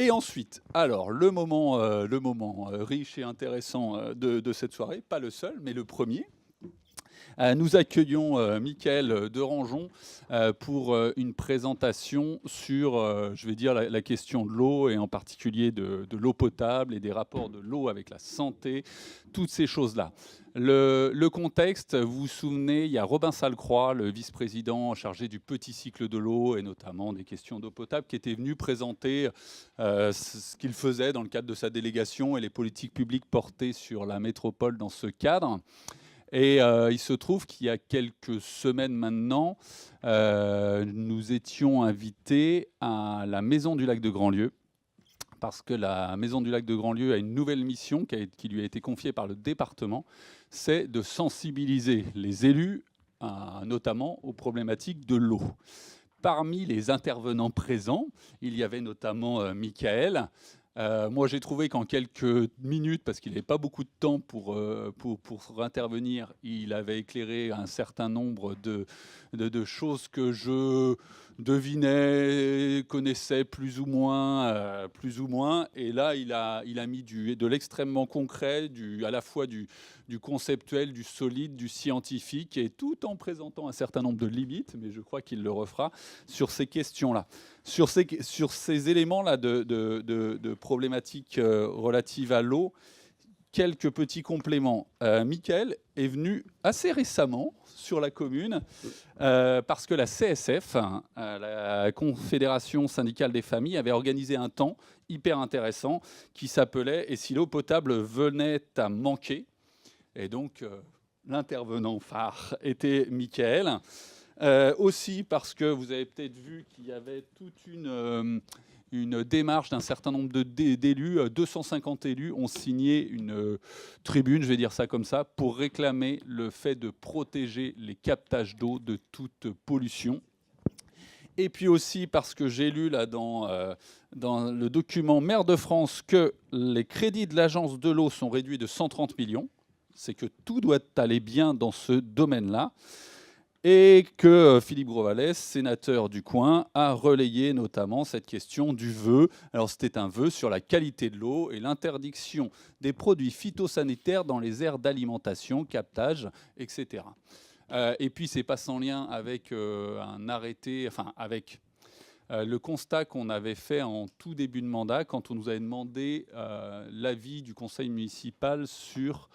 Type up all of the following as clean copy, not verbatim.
Et ensuite, alors le moment riche et intéressant de cette soirée, pas le seul, mais le premier. Nous accueillons Mickaël Derangeon pour une présentation sur, je vais dire, la question de l'eau et en particulier de l'eau potable et des rapports de l'eau avec la santé, toutes ces choses-là. Le contexte, vous vous souvenez, il y a Robin Salcroix, le vice-président chargé du petit cycle de l'eau et notamment des questions d'eau potable, qui était venu présenter ce qu'il faisait dans le cadre de sa délégation et les politiques publiques portées sur la métropole dans ce cadre. Et il se trouve qu'il y a quelques semaines maintenant, nous étions invités à la Maison du Lac de Grandlieu, parce que la Maison du Lac de Grandlieu a une nouvelle mission qui lui a été confiée par le département, c'est de sensibiliser les élus, notamment aux problématiques de l'eau. Parmi les intervenants présents, il y avait notamment Mickaël. Moi, j'ai trouvé qu'en quelques minutes, parce qu'il n'avait pas beaucoup de temps pour intervenir, il avait éclairé un certain nombre de choses que je devinais, connaissais plus ou moins. Et là, il a mis de l'extrêmement concret, à la fois du conceptuel, du solide, du scientifique, et tout en présentant un certain nombre de limites, mais je crois qu'il le refera, sur ces questions-là. Sur ces éléments-là de problématiques relatives à l'eau, quelques petits compléments. Mickaël est venu assez récemment sur la commune parce que la CSF, la Confédération syndicale des familles, avait organisé un temps hyper intéressant qui s'appelait « Et si l'eau potable venait à manquer ?» Et donc, l'intervenant phare était Mickaël. Aussi parce que vous avez peut-être vu qu'il y avait toute une démarche d'un certain nombre d'élus. 250 élus ont signé une tribune, je vais dire ça comme ça, pour réclamer le fait de protéger les captages d'eau de toute pollution. Et puis aussi parce que j'ai lu là dans le document Maire de France que les crédits de l'agence de l'eau sont réduits de 130 millions. C'est que tout doit aller bien dans ce domaine-là. Et que Philippe Grosvalès, sénateur du coin, a relayé notamment cette question du vœu. Alors c'était un vœu sur la qualité de l'eau et l'interdiction des produits phytosanitaires dans les aires d'alimentation, captage, etc. Et puis c'est pas sans lien avec un arrêté, enfin avec le constat qu'on avait fait en tout début de mandat quand on nous avait demandé l'avis du conseil municipal sur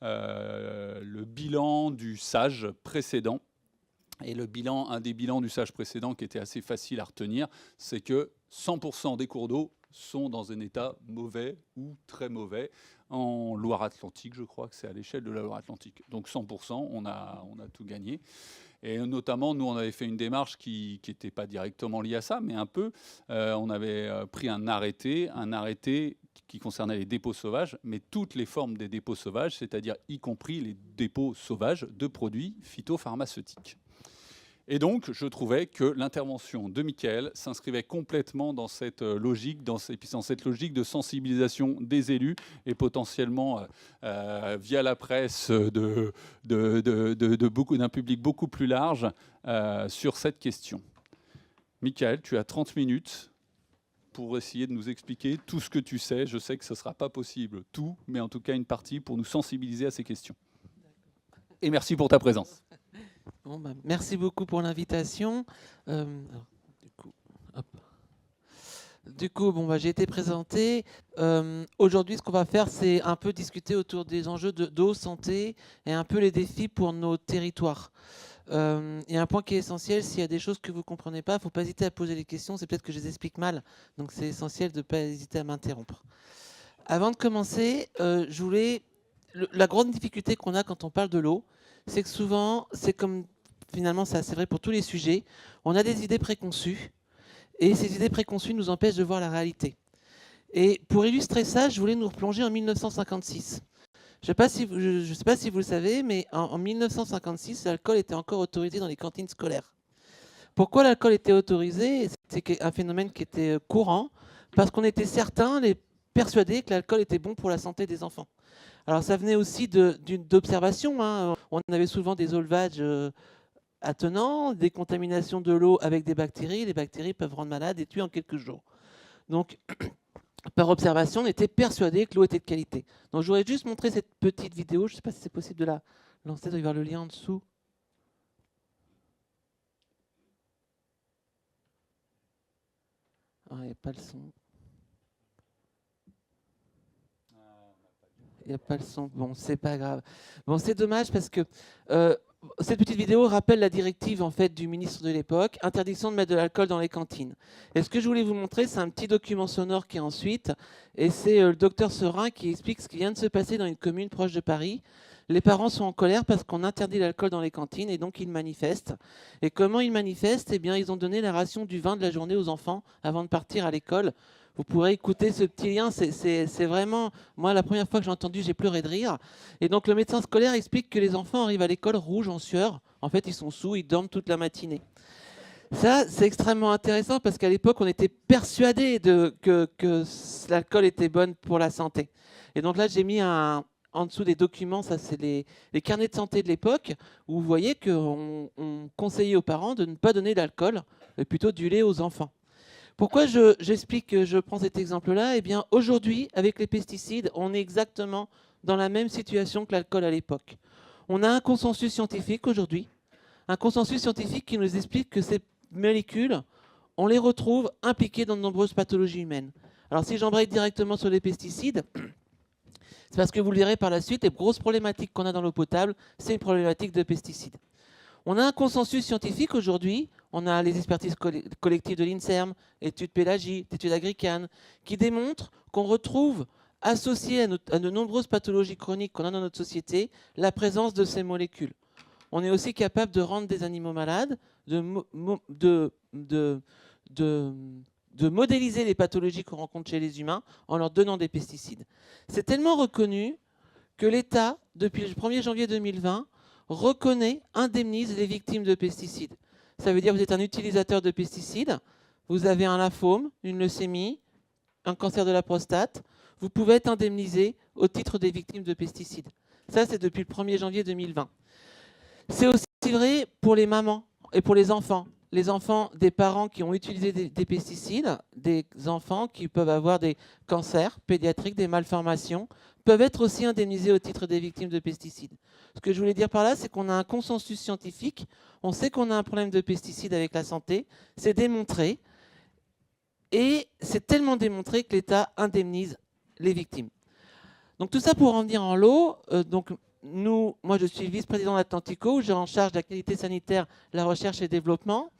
le bilan du SAGE précédent. Et un des bilans du SAGE précédent qui était assez facile à retenir, c'est que 100% des cours d'eau sont dans un état mauvais ou très mauvais. En Loire-Atlantique, je crois que c'est à l'échelle de la Loire-Atlantique. Donc 100%, on a tout gagné. Et notamment, nous, on avait fait une démarche qui n'était pas directement liée à ça, mais un peu. On avait pris un arrêté qui concernait les dépôts sauvages, mais toutes les formes des dépôts sauvages, c'est-à-dire y compris les dépôts sauvages de produits phytopharmaceutiques. Et donc, je trouvais que l'intervention de Mickaël s'inscrivait complètement dans cette logique, dans cette logique de sensibilisation des élus et potentiellement via la presse d'un public beaucoup plus large sur cette question. Mickaël, tu as 30 minutes pour essayer de nous expliquer tout ce que tu sais. Je sais que ce ne sera pas possible tout, mais en tout cas une partie pour nous sensibiliser à ces questions. Et merci pour ta présence. Bon, merci beaucoup pour l'invitation. Du coup, j'ai été présenté. Aujourd'hui, ce qu'on va faire, c'est un peu discuter autour des enjeux d'eau, santé et un peu les défis pour nos territoires. Il y a un point qui est essentiel. S'il y a des choses que vous ne comprenez pas, il ne faut pas hésiter à poser les questions. C'est peut-être que je les explique mal. Donc, c'est essentiel de ne pas hésiter à m'interrompre. Avant de commencer, la grande difficulté qu'on a quand on parle de l'eau, c'est que souvent, c'est comme, finalement, c'est assez vrai pour tous les sujets, on a des idées préconçues, et ces idées préconçues nous empêchent de voir la réalité. Et pour illustrer ça, je voulais nous replonger en 1956. Je ne sais pas si vous le savez, mais en 1956, l'alcool était encore autorisé dans les cantines scolaires. Pourquoi l'alcool était autorisé? C'est un phénomène qui était courant, parce qu'on était persuadés que l'alcool était bon pour la santé des enfants. Alors ça venait aussi d'observations. On avait souvent des solvages attenants, des contaminations de l'eau avec des bactéries. Les bactéries peuvent rendre malade et tuer en quelques jours. Donc par observation, on était persuadé que l'eau était de qualité. Donc je voudrais juste montrer cette petite vidéo. Je ne sais pas si c'est possible de la lancer, il doit y avoir le lien en dessous. Ah, il n'y a pas le son. Il n'y a pas le son. Bon, c'est pas grave. Bon, c'est dommage parce que cette petite vidéo rappelle la directive en fait du ministre de l'époque, interdiction de mettre de l'alcool dans les cantines. Et ce que je voulais vous montrer, c'est un petit document sonore qui est ensuite, et c'est le docteur Serin qui explique ce qui vient de se passer dans une commune proche de Paris. Les parents sont en colère parce qu'on interdit l'alcool dans les cantines et donc ils manifestent. Et comment ils manifestent? Eh bien, ils ont donné la ration du vin de la journée aux enfants avant de partir à l'école. Vous pourrez écouter ce petit lien, c'est vraiment... Moi, la première fois que j'ai entendu, j'ai pleuré de rire. Et donc, le médecin scolaire explique que les enfants arrivent à l'école rouges en sueur. En fait, ils sont sous, ils dorment toute la matinée. Ça, c'est extrêmement intéressant parce qu'à l'époque, on était persuadé que l'alcool était bon pour la santé. Et donc là, j'ai mis en dessous des documents, ça c'est les carnets de santé de l'époque, où vous voyez qu'on conseillait aux parents de ne pas donner d'alcool, mais plutôt du lait aux enfants. Pourquoi j'explique que je prends cet exemple-là? Eh bien, aujourd'hui, avec les pesticides, on est exactement dans la même situation que l'alcool à l'époque. On a un consensus scientifique aujourd'hui, un consensus scientifique qui nous explique que ces molécules, on les retrouve impliquées dans de nombreuses pathologies humaines. Alors, si j'embraye directement sur les pesticides, c'est parce que vous le verrez par la suite, les grosses problématiques qu'on a dans l'eau potable, c'est une problématique de pesticides. On a un consensus scientifique aujourd'hui, on a les expertises collectives de l'INSERM, études Pélagie, études Agricane, qui démontrent qu'on retrouve associé à de nombreuses pathologies chroniques qu'on a dans notre société, la présence de ces molécules. On est aussi capable de rendre des animaux malades, de modéliser les pathologies qu'on rencontre chez les humains en leur donnant des pesticides. C'est tellement reconnu que l'État, depuis le 1er janvier 2020, reconnaît, indemnise les victimes de pesticides. Ça veut dire que vous êtes un utilisateur de pesticides, vous avez un lymphome, une leucémie, un cancer de la prostate, vous pouvez être indemnisé au titre des victimes de pesticides. Ça, c'est depuis le 1er janvier 2020. C'est aussi vrai pour les mamans et pour les enfants. Les enfants des parents qui ont utilisé des pesticides, des enfants qui peuvent avoir des cancers pédiatriques, des malformations, peuvent être aussi indemnisés au titre des victimes de pesticides. Ce que je voulais dire par là, c'est qu'on a un consensus scientifique, on sait qu'on a un problème de pesticides avec la santé, c'est démontré, et c'est tellement démontré que l'État indemnise les victimes. Donc tout ça pour en venir en l'eau, moi je suis vice-président d'Atlantico, j'ai en charge de la qualité sanitaire, la recherche et le développement.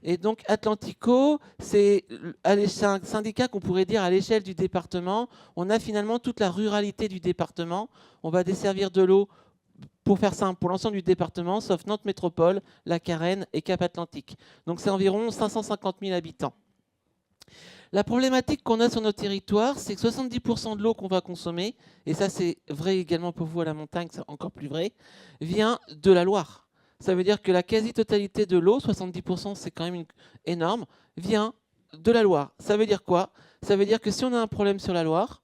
Et donc Atlantico, c'est un syndicat qu'on pourrait dire à l'échelle du département. On a finalement toute la ruralité du département. On va desservir de l'eau, pour faire simple, pour l'ensemble du département, sauf Nantes Métropole, la Carène et Cap-Atlantique. Donc c'est environ 550 000 habitants. La problématique qu'on a sur notre territoire, c'est que 70% de l'eau qu'on va consommer, et ça c'est vrai également pour vous à la montagne, c'est encore plus vrai, vient de la Loire. Ça veut dire que la quasi-totalité de l'eau, 70% c'est quand même énorme, vient de la Loire. Ça veut dire quoi? Ça veut dire que si on a un problème sur la Loire,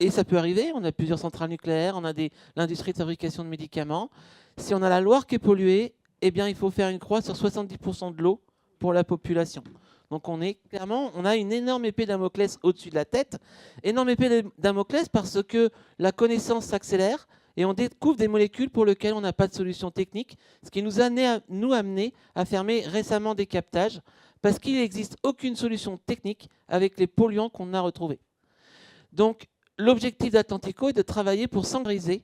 et ça peut arriver, on a plusieurs centrales nucléaires, on a l'industrie de fabrication de médicaments, si on a la Loire qui est polluée, eh bien il faut faire une croix sur 70% de l'eau pour la population. Donc on a une énorme épée Damoclès au-dessus de la tête. Énorme épée Damoclès parce que la connaissance s'accélère et on découvre des molécules pour lesquelles on n'a pas de solution technique, ce qui nous a amené à fermer récemment des captages parce qu'il n'existe aucune solution technique avec les polluants qu'on a retrouvés. Donc l'objectif d'Atlantico est de travailler pour sanctuariser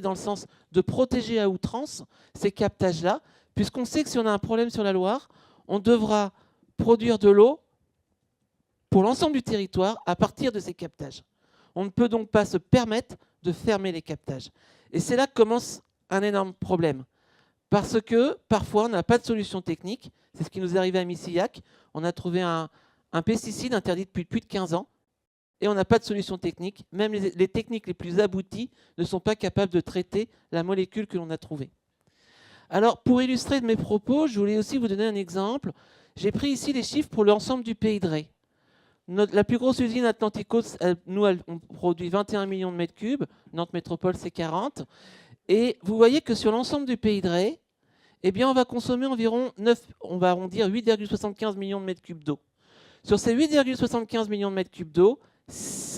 dans le sens de protéger à outrance ces captages-là, puisqu'on sait que si on a un problème sur la Loire, on devra produire de l'eau pour l'ensemble du territoire à partir de ces captages. On ne peut donc pas se permettre de fermer les captages. Et c'est là que commence un énorme problème. Parce que parfois, on n'a pas de solution technique. C'est ce qui nous est arrivé à Missillac. On a trouvé un pesticide interdit depuis plus de 15 ans. Et on n'a pas de solution technique. Même les techniques les plus abouties ne sont pas capables de traiter la molécule que l'on a trouvée. Alors, pour illustrer mes propos, je voulais aussi vous donner un exemple. J'ai pris ici les chiffres pour l'ensemble du Pays de Ré. La plus grosse usine Atlantico, on produit 21 millions de mètres cubes. Nantes Métropole, c'est 40. Et vous voyez que sur l'ensemble du Pays de Ré, eh bien, on va consommer environ 8,75 millions de mètres cubes d'eau. Sur ces 8,75 millions de mètres cubes d'eau,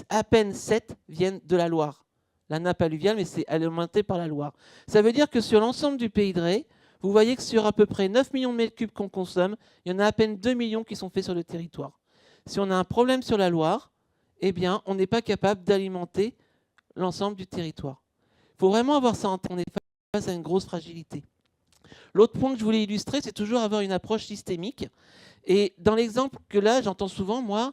à peine 7 viennent de la Loire. La nappe alluviale, mais c'est alimenté par la Loire. Ça veut dire que sur l'ensemble du Pays de Ré, vous voyez que sur à peu près 9 millions de mètres cubes qu'on consomme, il y en a à peine 2 millions qui sont faits sur le territoire. Si on a un problème sur la Loire, eh bien, on n'est pas capable d'alimenter l'ensemble du territoire. Il faut vraiment avoir ça en tête. On est face à une grosse fragilité. L'autre point que je voulais illustrer, c'est toujours avoir une approche systémique. Et dans l'exemple que là, j'entends souvent, moi,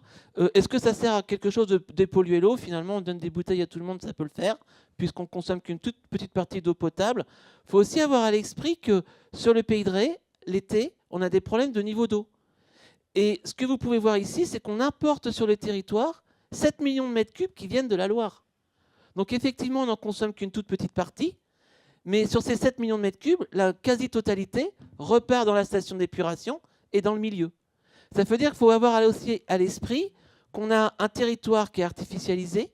est-ce que ça sert à quelque chose de dépolluer l'eau? Finalement, on donne des bouteilles à tout le monde, ça peut le faire, puisqu'on consomme qu'une toute petite partie d'eau potable. Il faut aussi avoir à l'esprit que sur le Pays de Ré, l'été, on a des problèmes de niveau d'eau. Et ce que vous pouvez voir ici, c'est qu'on importe sur le territoire 7 millions de mètres cubes qui viennent de la Loire. Donc effectivement, on n'en consomme qu'une toute petite partie, mais sur ces 7 millions de mètres cubes, la quasi-totalité repart dans la station d'épuration et dans le milieu. Ça veut dire qu'il faut avoir aussi à l'esprit qu'on a un territoire qui est artificialisé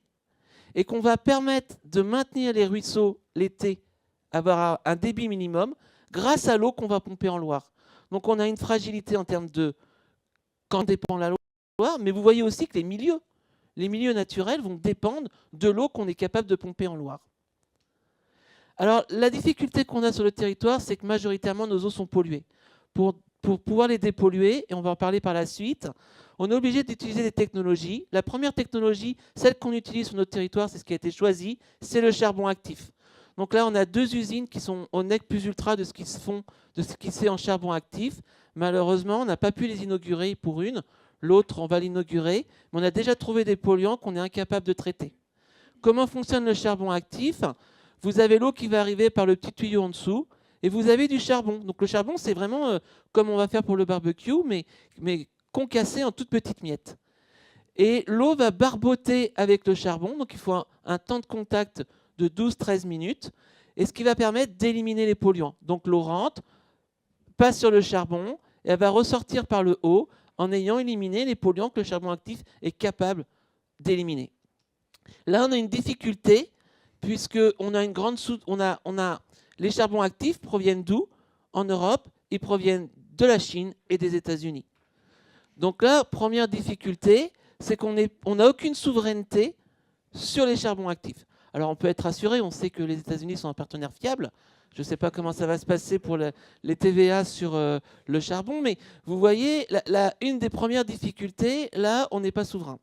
et qu'on va permettre de maintenir les ruisseaux l'été, avoir un débit minimum grâce à l'eau qu'on va pomper en Loire. Donc on a une fragilité en termes de quand dépend la Loire, mais vous voyez aussi que les milieux naturels vont dépendre de l'eau qu'on est capable de pomper en Loire. Alors la difficulté qu'on a sur le territoire, c'est que majoritairement nos eaux sont polluées. Pour pouvoir les dépolluer, et on va en parler par la suite, on est obligé d'utiliser des technologies. La première technologie, celle qu'on utilise sur notre territoire, c'est ce qui a été choisi, c'est le charbon actif. Donc là, on a 2 usines qui sont au nec plus ultra de ce qui se fait en charbon actif. Malheureusement, on n'a pas pu les inaugurer pour une. L'autre, on va l'inaugurer. Mais on a déjà trouvé des polluants qu'on est incapable de traiter. Comment fonctionne le charbon actif? Vous avez l'eau qui va arriver par le petit tuyau en dessous. Et vous avez du charbon. Donc le charbon, c'est vraiment comme on va faire pour le barbecue, mais concassé en toutes petites miettes. Et l'eau va barboter avec le charbon. Donc il faut un temps de contact de 12-13 minutes. Et ce qui va permettre d'éliminer les polluants. Donc l'eau rentre, passe sur le charbon, et elle va ressortir par le haut en ayant éliminé les polluants que le charbon actif est capable d'éliminer. Là, on a une difficulté, puisqu'on a une grande les charbons actifs proviennent d'où? En Europe, ils proviennent de la Chine et des États-Unis. Donc là, première difficulté, c'est qu'on n'a aucune souveraineté sur les charbons actifs. Alors on peut être rassuré, on sait que les États-Unis sont un partenaire fiable. Je ne sais pas comment ça va se passer pour les TVA sur le charbon, mais vous voyez, une des premières difficultés, là, on n'est pas souverain.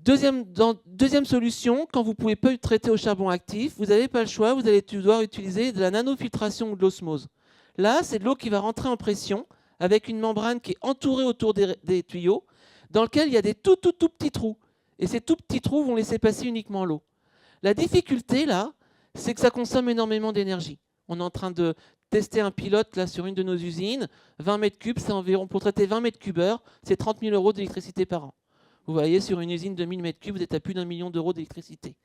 Deuxième solution, quand vous ne pouvez pas traiter au charbon actif, vous n'avez pas le choix, vous allez devoir utiliser de la nanofiltration ou de l'osmose. Là, c'est de l'eau qui va rentrer en pression avec une membrane qui est entourée autour des tuyaux, dans lequel il y a des tout petits trous. Et ces tout petits trous vont laisser passer uniquement l'eau. La difficulté, là, c'est que ça consomme énormément d'énergie. On est en train de tester un pilote là, sur une de nos usines. 20 mètres cubes, c'est environ, pour traiter 20 mètres cubes heure, c'est 30 000 € d'électricité par an. Vous voyez, sur une usine de 1000 mètres cubes, vous êtes à plus d'1 million d'euros d'électricité.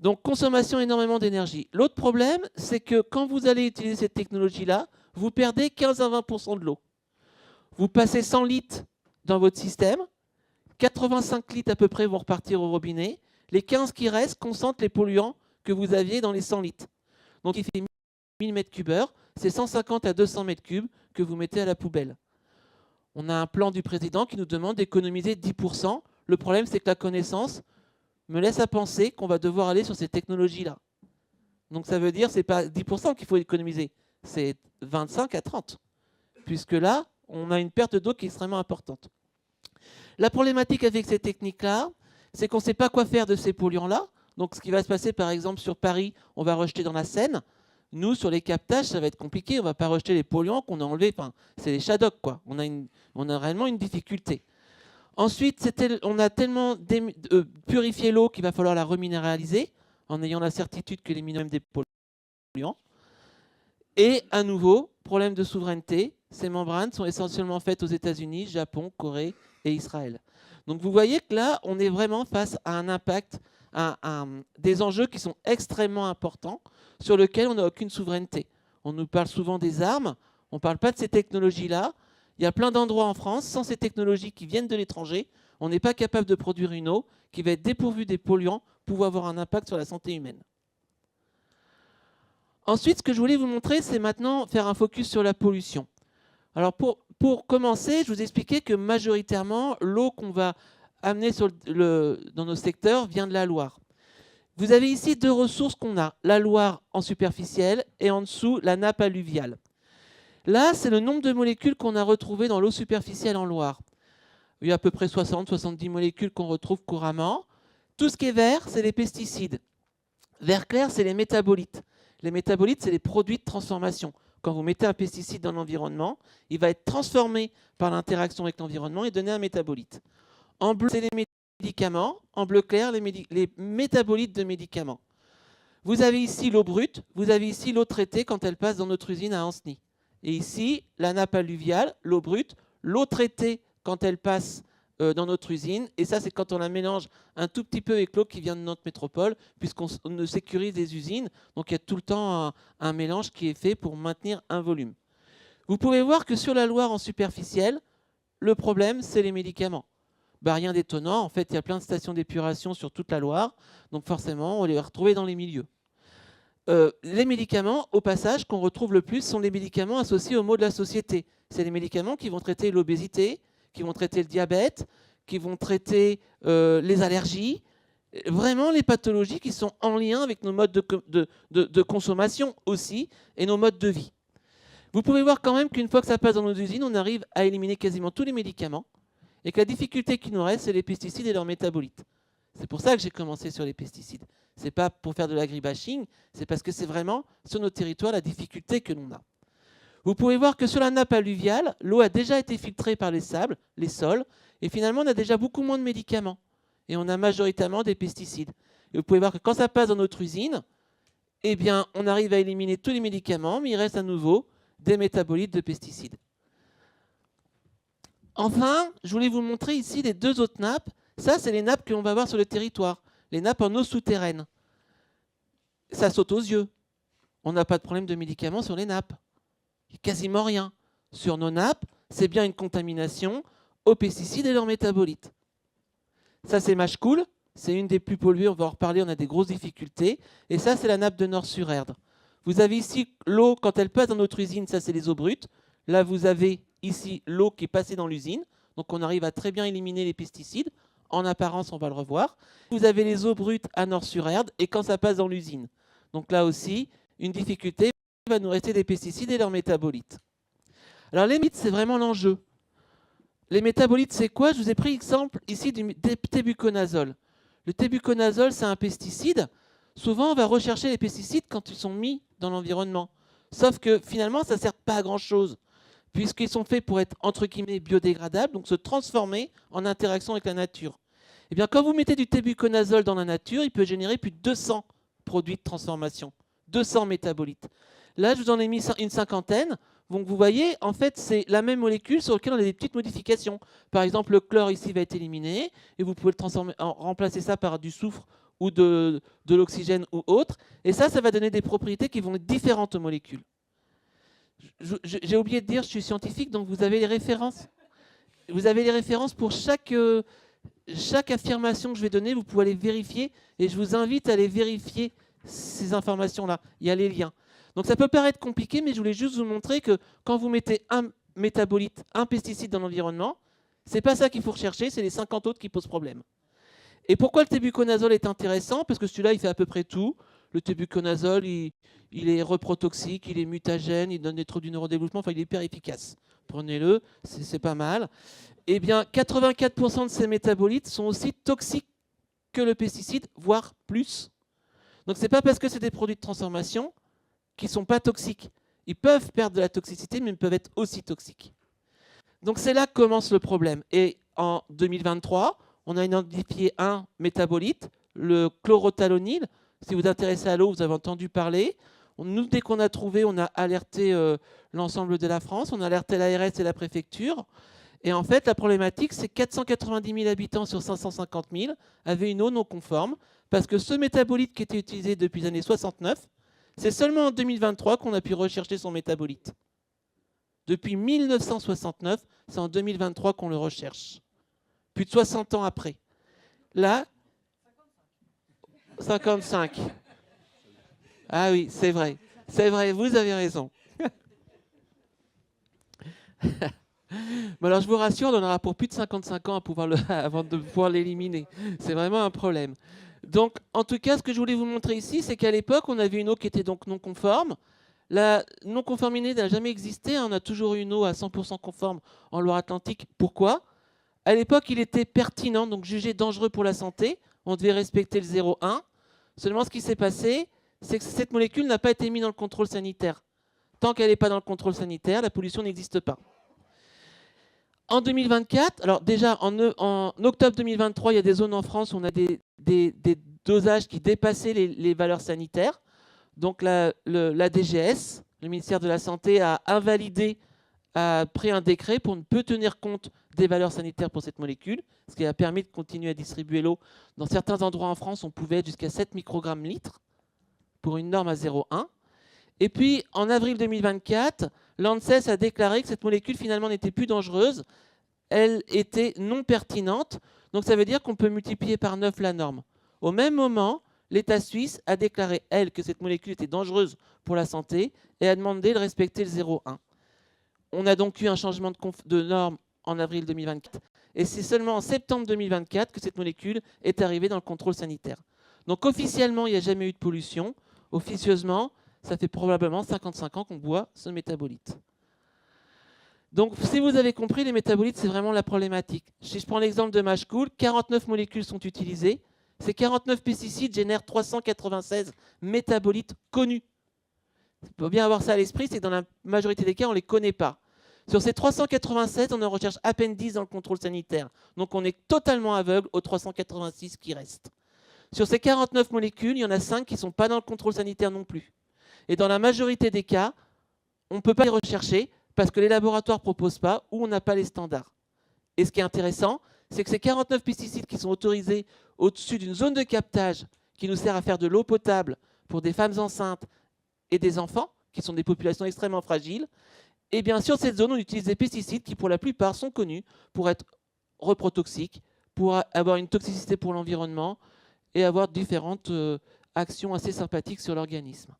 Donc, consommation énormément d'énergie. L'autre problème, c'est que quand vous allez utiliser cette technologie-là, vous perdez 15 à 20% de l'eau. Vous passez 100 litres dans votre système, 85 litres à peu près vont repartir au robinet. Les 15 qui restent concentrent les polluants que vous aviez dans les 100 litres. Donc, il fait 1000 mètres cubes heure, c'est 150 à 200 mètres cubes que vous mettez à la poubelle. On a un plan du président qui nous demande d'économiser 10%. Le problème, c'est que la connaissance me laisse à penser qu'on va devoir aller sur ces technologies-là. Donc ça veut dire que ce n'est pas 10% qu'il faut économiser, c'est 25 à 30. Puisque là, on a une perte d'eau qui est extrêmement importante. La problématique avec ces techniques-là, c'est qu'on ne sait pas quoi faire de ces polluants-là. Donc ce qui va se passer, par exemple, sur Paris, on va rejeter dans la Seine. Nous, sur les captages, ça va être compliqué. On ne va pas rejeter les polluants qu'on a enlevés. Enfin, c'est les shadocks, quoi. On a réellement une difficulté. Ensuite, on a tellement purifié l'eau qu'il va falloir la reminéraliser en ayant la certitude que les minimums des polluants. Et à nouveau, problème de souveraineté. Ces membranes sont essentiellement faites aux États-Unis, Japon, Corée et Israël. Donc vous voyez que là, on est vraiment face à un impact, des enjeux qui sont extrêmement importants, sur lesquels on n'a aucune souveraineté. On nous parle souvent des armes, on ne parle pas de ces technologies-là. Il y a plein d'endroits en France, sans ces technologies qui viennent de l'étranger, on n'est pas capable de produire une eau qui va être dépourvue des polluants pour avoir un impact sur la santé humaine. Ensuite, ce que je voulais vous montrer, c'est maintenant faire un focus sur la pollution. Alors pour commencer, je vous expliquais que majoritairement, l'eau qu'on va amené dans nos secteurs vient de la Loire. Vous avez ici deux ressources qu'on a, la Loire en superficielle et en dessous la nappe alluviale. Là, c'est le nombre de molécules qu'on a retrouvées dans l'eau superficielle en Loire. Il y a à peu près 60-70 molécules qu'on retrouve couramment. Tout ce qui est vert, c'est les pesticides. Vert clair, c'est les métabolites. Les métabolites, c'est les produits de transformation. Quand vous mettez un pesticide dans l'environnement, il va être transformé par l'interaction avec l'environnement et donner un métabolite. En bleu, c'est les médicaments. En bleu clair, les métabolites de médicaments. Vous avez ici l'eau brute, vous avez ici l'eau traitée quand elle passe dans notre usine à Ancenis. Et ici, la nappe alluviale, l'eau brute, l'eau traitée quand elle passe dans notre usine. Et ça, c'est quand on la mélange un tout petit peu avec l'eau qui vient de notre métropole, puisqu'on sécurise des usines. Donc, il y a tout le temps un mélange qui est fait pour maintenir un volume. Vous pouvez voir que sur la Loire en superficielle, le problème, c'est les médicaments. Bah, rien d'étonnant. En fait, il y a plein de stations d'épuration sur toute la Loire. Donc, forcément, on les va retrouver dans les milieux. Les médicaments, au passage, qu'on retrouve le plus sont les médicaments associés aux maux de la société. C'est les médicaments qui vont traiter l'obésité, qui vont traiter le diabète, qui vont traiter les allergies, vraiment les pathologies qui sont en lien avec nos modes de consommation aussi et nos modes de vie. Vous pouvez voir quand même qu'une fois que ça passe dans nos usines, on arrive à éliminer quasiment tous les médicaments et que la difficulté qui nous reste, c'est les pesticides et leurs métabolites. C'est pour ça que j'ai commencé sur les pesticides. Ce n'est pas pour faire de l'agribashing, c'est parce que c'est vraiment sur nos territoires la difficulté que l'on a. Vous pouvez voir que sur la nappe alluviale, l'eau a déjà été filtrée par les sables, les sols, et finalement on a déjà beaucoup moins de médicaments. Et on a majoritairement des pesticides. Et vous pouvez voir que quand ça passe dans notre usine, eh bien, on arrive à éliminer tous les médicaments, mais il reste à nouveau des métabolites de pesticides. Enfin, je voulais vous montrer ici les deux autres nappes. Ça, c'est les nappes que l'on va voir sur le territoire. Les nappes en eau souterraine. Ça saute aux yeux. On n'a pas de problème de médicaments sur les nappes. Il n'y a quasiment rien. Sur nos nappes, c'est bien une contamination aux pesticides et leurs métabolites. Ça, c'est Machecoul. C'est une des plus polluées. On va en reparler. On a des grosses difficultés. Et ça, c'est la nappe de Nord-sur-Erdre. Vous avez ici l'eau, quand elle passe dans notre usine, ça, c'est les eaux brutes. Là, vous avez ici l'eau qui est passée dans l'usine. Donc, on arrive à très bien éliminer les pesticides. En apparence, on va le revoir. Vous avez les eaux brutes à Nord-sur-Erdre et quand ça passe dans l'usine. Donc là aussi, une difficulté, il va nous rester des pesticides et leurs métabolites. Alors les métabolites, c'est vraiment l'enjeu. Les métabolites, c'est quoi? Je vous ai pris l'exemple ici du tébuconazole. Le tébuconazole, c'est un pesticide. Souvent, on va rechercher les pesticides quand ils sont mis dans l'environnement. Sauf que finalement, ça ne sert pas à grand-chose, puisqu'ils sont faits pour être, entre guillemets, biodégradables, donc se transformer en interaction avec la nature. Eh bien, quand vous mettez du tébuconazole dans la nature, il peut générer plus de 200 produits de transformation, 200 métabolites. Là, je vous en ai mis une cinquantaine. Donc, vous voyez, en fait, c'est la même molécule sur laquelle on a des petites modifications. Par exemple, le chlore ici va être éliminé, et vous pouvez le transformer, remplacer ça par du soufre ou de l'oxygène ou autre. Et ça va donner des propriétés qui vont être différentes aux molécules. J'ai oublié de dire, je suis scientifique, donc vous avez les références. Vous avez les références pour chaque affirmation que je vais donner, vous pouvez aller vérifier, et je vous invite à aller vérifier ces informations-là. Il y a les liens. Donc ça peut paraître compliqué, mais je voulais juste vous montrer que quand vous mettez un métabolite, un pesticide dans l'environnement, c'est pas ça qu'il faut rechercher, c'est les 50 autres qui posent problème. Et pourquoi le tébuconazole est intéressant? Parce que celui-là, il fait à peu près tout. Le tébuconazole, il est reprotoxique, il est mutagène, il donne des troubles du neurodéveloppement, enfin il est hyper efficace. Prenez-le, c'est pas mal. Eh bien, 84% de ces métabolites sont aussi toxiques que le pesticide, voire plus. Donc, ce n'est pas parce que c'est des produits de transformation qu'ils ne sont pas toxiques. Ils peuvent perdre de la toxicité, mais ils peuvent être aussi toxiques. Donc, c'est là que commence le problème. Et en 2023, on a identifié un métabolite, le chlorothalonil. Si vous vous intéressez à l'eau, vous avez entendu parler. Nous, dès qu'on a trouvé, on a alerté l'ensemble de la France, on a alerté l'ARS et la préfecture. Et en fait, la problématique, c'est que 490 000 habitants sur 550 000 avaient une eau non conforme, parce que ce métabolite qui était utilisé depuis les années 69, c'est seulement en 2023 qu'on a pu rechercher son métabolite. Depuis 1969, c'est en 2023 qu'on le recherche. Plus de 60 ans après. Là, 55. Ah oui, c'est vrai. C'est vrai, vous avez raison. Bon, alors je vous rassure, on en aura pour plus de 55 ans avant de pouvoir l'éliminer. C'est vraiment un problème. Donc, en tout cas, ce que je voulais vous montrer ici, c'est qu'à l'époque, on avait une eau qui était donc non conforme. La non-conformité n'a jamais existé. On a toujours eu une eau à 100% conforme en Loire-Atlantique. Pourquoi? À l'époque, il était pertinent, donc jugé dangereux pour la santé. On devait respecter le 0,1. Seulement, ce qui s'est passé, c'est que cette molécule n'a pas été mise dans le contrôle sanitaire. Tant qu'elle n'est pas dans le contrôle sanitaire, la pollution n'existe pas. En 2024, alors déjà en octobre 2023, il y a des zones en France où on a des dosages qui dépassaient les valeurs sanitaires. Donc la DGS, le ministère de la Santé, a pris un décret pour ne plus tenir compte des valeurs sanitaires pour cette molécule, ce qui a permis de continuer à distribuer l'eau. Dans certains endroits en France, on pouvait être jusqu'à 7 microgrammes litre pour une norme à 0,1. Et puis, en avril 2024, l'ANSES a déclaré que cette molécule, finalement, n'était plus dangereuse. Elle était non pertinente. Donc, ça veut dire qu'on peut multiplier par 9 la norme. Au même moment, l'État suisse a déclaré, elle, que cette molécule était dangereuse pour la santé et a demandé de respecter le 0,1. On a donc eu un changement de norme en avril 2024. Et c'est seulement en septembre 2024 que cette molécule est arrivée dans le contrôle sanitaire. Donc, officiellement, il n'y a jamais eu de pollution. Officieusement, ça fait probablement 55 ans qu'on boit ce métabolite. Donc, si vous avez compris, les métabolites, c'est vraiment la problématique. Si je prends l'exemple de Machecoul, 49 molécules sont utilisées. Ces 49 pesticides génèrent 396 métabolites connus. Il faut bien avoir ça à l'esprit, c'est que dans la majorité des cas, on ne les connaît pas. Sur ces 387, on en recherche à peine 10 dans le contrôle sanitaire. Donc, on est totalement aveugle aux 386 qui restent. Sur ces 49 molécules, il y en a 5 qui ne sont pas dans le contrôle sanitaire non plus. Et dans la majorité des cas, on ne peut pas les rechercher parce que les laboratoires ne proposent pas ou on n'a pas les standards. Et ce qui est intéressant, c'est que ces 49 pesticides qui sont autorisés au-dessus d'une zone de captage qui nous sert à faire de l'eau potable pour des femmes enceintes et des enfants, qui sont des populations extrêmement fragiles, et bien sur cette zone, on utilise des pesticides qui, pour la plupart, sont connus pour être reprotoxiques, pour avoir une toxicité pour l'environnement et avoir différentes actions assez sympathiques sur l'organisme.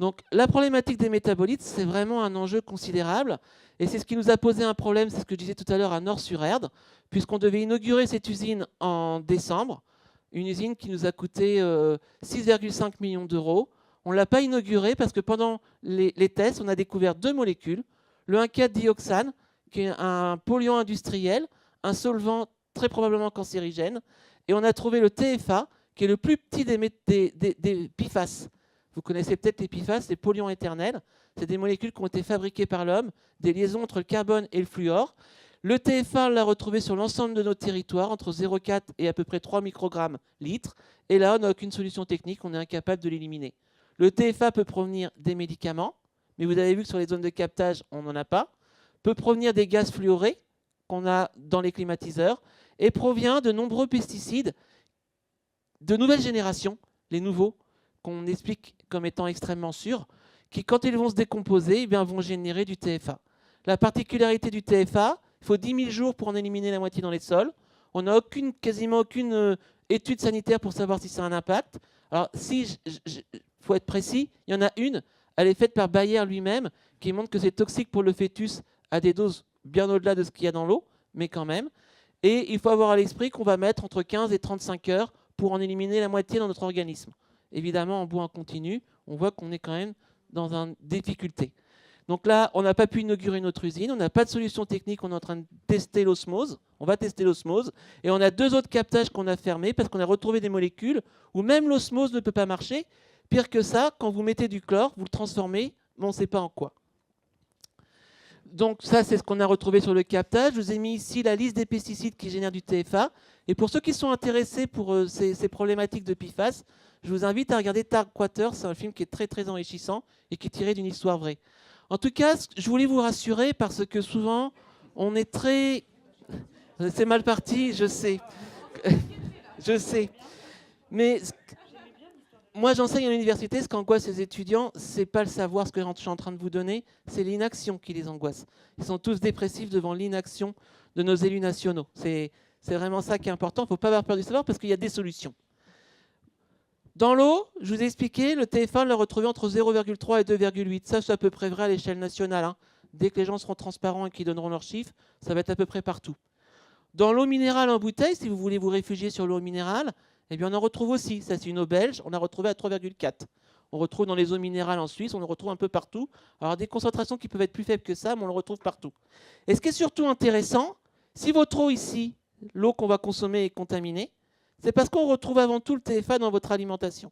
Donc la problématique des métabolites, c'est vraiment un enjeu considérable. Et c'est ce qui nous a posé un problème, c'est ce que je disais tout à l'heure à Nord-sur-Erdre, puisqu'on devait inaugurer cette usine en décembre, une usine qui nous a coûté 6,5 millions d'euros. On ne l'a pas inaugurée parce que pendant les tests, on a découvert 2 molécules, le 1,4-dioxane, qui est un polluant industriel, un solvant très probablement cancérigène, et on a trouvé le TFA, qui est le plus petit des PFAS. Vous connaissez peut-être les PFAS, les polluants éternels. C'est des molécules qui ont été fabriquées par l'homme, des liaisons entre le carbone et le fluor. Le TFA, on l'a retrouvé sur l'ensemble de nos territoires, entre 0,4 et à peu près 3 microgrammes litre. Et là, on n'a aucune solution technique, on est incapable de l'éliminer. Le TFA peut provenir des médicaments, mais vous avez vu que sur les zones de captage, on n'en a pas. Peut provenir des gaz fluorés qu'on a dans les climatiseurs et provient de nombreux pesticides de nouvelle génération, les nouveaux, qu'on explique comme étant extrêmement sûrs, qui, quand ils vont se décomposer, eh bien, vont générer du TFA. La particularité du TFA, il faut 10 000 jours pour en éliminer la moitié dans les sols. On n'a quasiment aucune étude sanitaire pour savoir si ça a un impact. Alors, si faut être précis, il y en a une, elle est faite par Bayer lui-même, qui montre que c'est toxique pour le fœtus à des doses bien au-delà de ce qu'il y a dans l'eau, mais quand même. Et il faut avoir à l'esprit qu'on va mettre entre 15 et 35 heures pour en éliminer la moitié dans notre organisme. Évidemment, en bois en continu, on voit qu'on est quand même dans une difficulté. Donc là, on n'a pas pu inaugurer notre usine, on n'a pas de solution technique, on est en train de tester l'osmose, on va tester l'osmose, et on a 2 autres captages qu'on a fermés parce qu'on a retrouvé des molécules où même l'osmose ne peut pas marcher. Pire que ça, quand vous mettez du chlore, vous le transformez, mais on ne sait pas en quoi. Donc ça, c'est ce qu'on a retrouvé sur le captage. Je vous ai mis ici la liste des pesticides qui génèrent du TFA. Et pour ceux qui sont intéressés pour ces problématiques de PFAS, je vous invite à regarder Darkwater. C'est un film qui est très très enrichissant et qui est tiré d'une histoire vraie. En tout cas, je voulais vous rassurer parce que souvent, on est très... C'est mal parti, je sais. Je sais. Mais moi, j'enseigne à l'université. Ce qu'angoisse les étudiants, c'est pas le savoir, ce que je suis en train de vous donner, c'est l'inaction qui les angoisse. Ils sont tous dépressifs devant l'inaction de nos élus nationaux. C'est vraiment ça qui est important. Il ne faut pas avoir peur du savoir parce qu'il y a des solutions. Dans l'eau, je vous ai expliqué, le TF1 l'a retrouvé entre 0,3 et 2,8. Ça, c'est à peu près vrai à l'échelle nationale. Dès que les gens seront transparents et qu'ils donneront leurs chiffres, ça va être à peu près partout. Dans l'eau minérale en bouteille, si vous voulez vous réfugier sur l'eau minérale, eh bien on en retrouve aussi. Ça, c'est une eau belge, on a retrouvé à 3,4. On retrouve dans les eaux minérales en Suisse, on le retrouve un peu partout. Alors des concentrations qui peuvent être plus faibles que ça, mais on le retrouve partout. Et ce qui est surtout intéressant, si votre eau ici, l'eau qu'on va consommer est contaminée, c'est parce qu'on retrouve avant tout le TFA dans votre alimentation.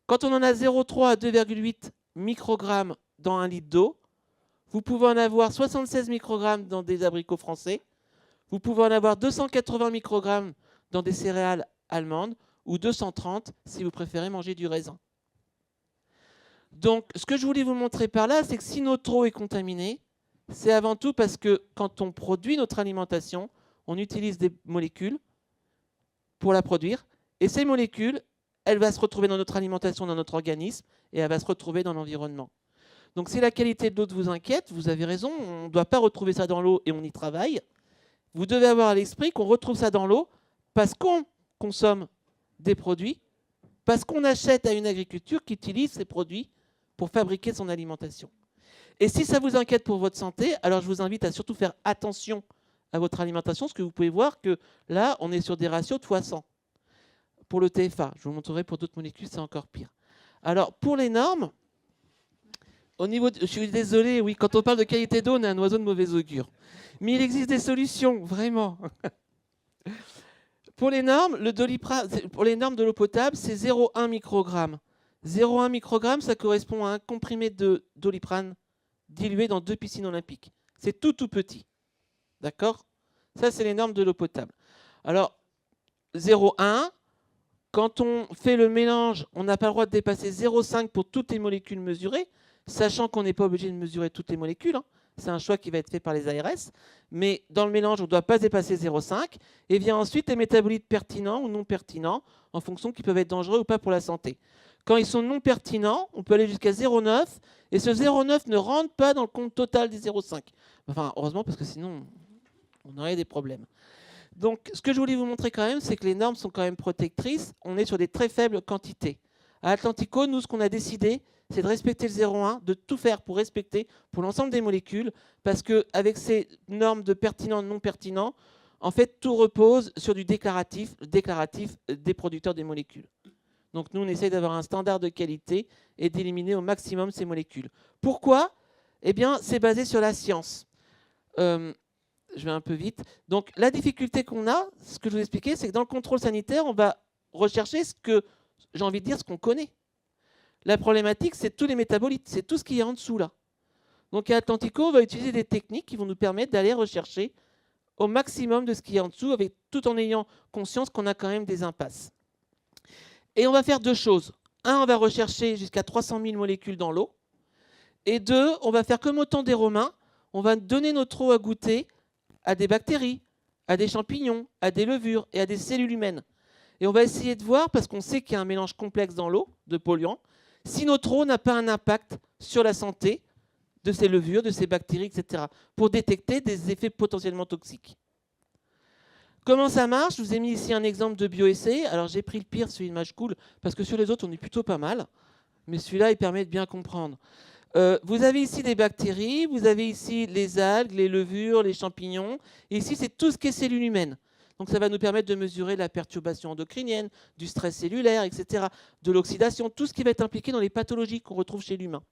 Quand on en a 0,3 à 2,8 microgrammes dans 1 litre d'eau, vous pouvez en avoir 76 microgrammes dans des abricots français, vous pouvez en avoir 280 microgrammes dans des céréales allemandes ou 230 si vous préférez manger du raisin. Donc, ce que je voulais vous montrer par là, c'est que si notre eau est contaminée, c'est avant tout parce que quand on produit notre alimentation, on utilise des molécules pour la produire. Et ces molécules, elle va se retrouver dans notre alimentation, dans notre organisme, et elle va se retrouver dans l'environnement. Donc si la qualité de l'eau vous inquiète, vous avez raison, on ne doit pas retrouver ça dans l'eau et on y travaille. Vous devez avoir à l'esprit qu'on retrouve ça dans l'eau parce qu'on consomme des produits, parce qu'on achète à une agriculture qui utilise ces produits pour fabriquer son alimentation. Et si ça vous inquiète pour votre santé, alors je vous invite à surtout faire attention à votre alimentation, parce que vous pouvez voir que là, on est sur des ratios de fois 100 pour le TFA. Je vous montrerai pour d'autres molécules, c'est encore pire. Alors, pour les normes, au niveau je suis désolé, oui, quand on parle de qualité d'eau, on est un oiseau de mauvais augure. Mais il existe des solutions, vraiment. Pour les normes, pour les normes de l'eau potable, c'est 0,1 microgramme. 0,1 microgramme, ça correspond à un comprimé de Doliprane dilué dans 2 piscines olympiques. C'est tout petit. D'accord? Ça, c'est les normes de l'eau potable. Alors, 0,1, quand on fait le mélange, on n'a pas le droit de dépasser 0,5 pour toutes les molécules mesurées, sachant qu'on n'est pas obligé de mesurer toutes les molécules. Hein. C'est un choix qui va être fait par les ARS. Mais dans le mélange, on ne doit pas dépasser 0,5. Et vient ensuite les métabolites pertinents ou non pertinents, en fonction qu'ils peuvent être dangereux ou pas pour la santé. Quand ils sont non pertinents, on peut aller jusqu'à 0,9. Et ce 0,9 ne rentre pas dans le compte total des 0,5. Enfin, heureusement, parce que sinon, on aurait des problèmes. Donc, ce que je voulais vous montrer quand même, c'est que les normes sont quand même protectrices. On est sur des très faibles quantités. À Atlantico, nous, ce qu'on a décidé, c'est de respecter le 0,1, de tout faire pour respecter pour l'ensemble des molécules, parce qu'avec ces normes de pertinent, non pertinent, en fait, tout repose sur du déclaratif des producteurs des molécules. Donc, nous, on essaye d'avoir un standard de qualité et d'éliminer au maximum ces molécules. Pourquoi? Eh bien, c'est basé sur la science. Je vais un peu vite. Donc, la difficulté qu'on a, ce que je vous expliquais, c'est que dans le contrôle sanitaire, on va rechercher ce que, j'ai envie de dire, ce qu'on connaît. La problématique, c'est tous les métabolites, c'est tout ce qui est en dessous là. Donc, à Atlantico, on va utiliser des techniques qui vont nous permettre d'aller rechercher au maximum de ce qui est en dessous, tout en ayant conscience qu'on a quand même des impasses. Et on va faire deux choses. Un, on va rechercher jusqu'à 300 000 molécules dans l'eau. Et deux, on va faire comme au temps des Romains, on va donner notre eau à goûter à des bactéries, à des champignons, à des levures et à des cellules humaines. Et on va essayer de voir, parce qu'on sait qu'il y a un mélange complexe dans l'eau de polluants, si notre eau n'a pas un impact sur la santé de ces levures, de ces bactéries, etc., pour détecter des effets potentiellement toxiques. Comment ça marche? Je vous ai mis ici un exemple de bioessai. Alors j'ai pris le pire, celui de Magecool, parce que sur les autres, on est plutôt pas mal. Mais celui-là, il permet de bien comprendre. Vous avez ici des bactéries, vous avez ici les algues, les levures, les champignons. Et ici, c'est tout ce qui est cellules humaines. Donc ça va nous permettre de mesurer la perturbation endocrinienne, du stress cellulaire, etc., de l'oxydation, tout ce qui va être impliqué dans les pathologies qu'on retrouve chez l'humain.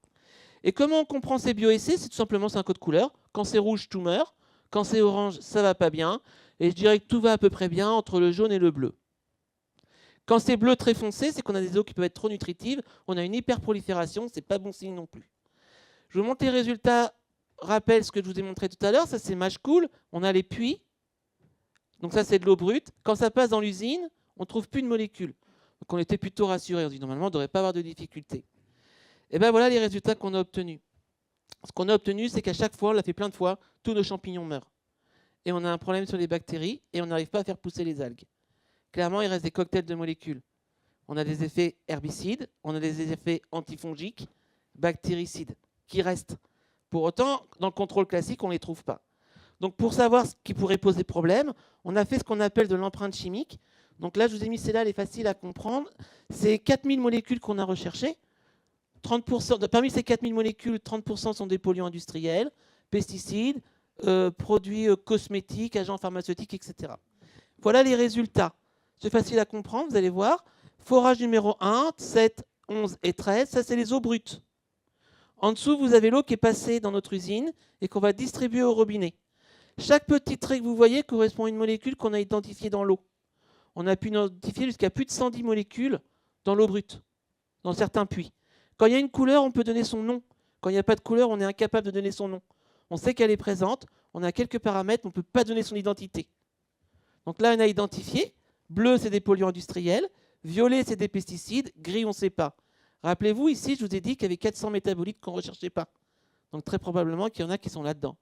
Et comment on comprend ces bioessais? C'est tout simplement un code couleur. Quand c'est rouge, tout meurt. Quand c'est orange, ça va pas bien. Et je dirais que tout va à peu près bien entre le jaune et le bleu. Quand c'est bleu très foncé, c'est qu'on a des eaux qui peuvent être trop nutritives. On a une hyperprolifération, c'est pas bon signe non plus. Je vous montre les résultats. Rappelle ce que je vous ai montré tout à l'heure. Ça, c'est Magecool. On a les puits. Donc ça, c'est de l'eau brute. Quand ça passe dans l'usine, on ne trouve plus de molécules. Donc on était plutôt rassurés. On dit normalement, on ne devrait pas avoir de difficultés. Et bien voilà les résultats qu'on a obtenus. Ce qu'on a obtenu, c'est qu'à chaque fois, on l'a fait plein de fois, tous nos champignons meurent. Et on a un problème sur les bactéries et on n'arrive pas à faire pousser les algues. Clairement, il reste des cocktails de molécules. On a des effets herbicides, on a des effets antifongiques, bactéricides, qui restent. Pour autant, dans le contrôle classique, on ne les trouve pas. Donc pour savoir ce qui pourrait poser problème, on a fait ce qu'on appelle de l'empreinte chimique. Donc là, je vous ai mis celle-là, elle est facile à comprendre. C'est 4000 molécules qu'on a recherchées. parmi ces 4000 molécules, 30% sont des polluants industriels, pesticides, produits cosmétiques, agents pharmaceutiques, etc. Voilà les résultats. C'est facile à comprendre, vous allez voir. Forage numéro 1, 7, 11 et 13, ça c'est les eaux brutes. En dessous, vous avez l'eau qui est passée dans notre usine et qu'on va distribuer au robinet. Chaque petit trait que vous voyez correspond à une molécule qu'on a identifiée dans l'eau. On a pu identifier jusqu'à plus de 110 molécules dans l'eau brute, dans certains puits. Quand il y a une couleur, on peut donner son nom. Quand il n'y a pas de couleur, on est incapable de donner son nom. On sait qu'elle est présente, on a quelques paramètres, on ne peut pas donner son identité. Donc là, on a identifié. Bleu, c'est des polluants industriels. Violet, c'est des pesticides. Gris, on ne sait pas. Rappelez-vous, ici, je vous ai dit qu'il y avait 400 métabolites qu'on ne recherchait pas. Donc très probablement qu'il y en a qui sont là-dedans.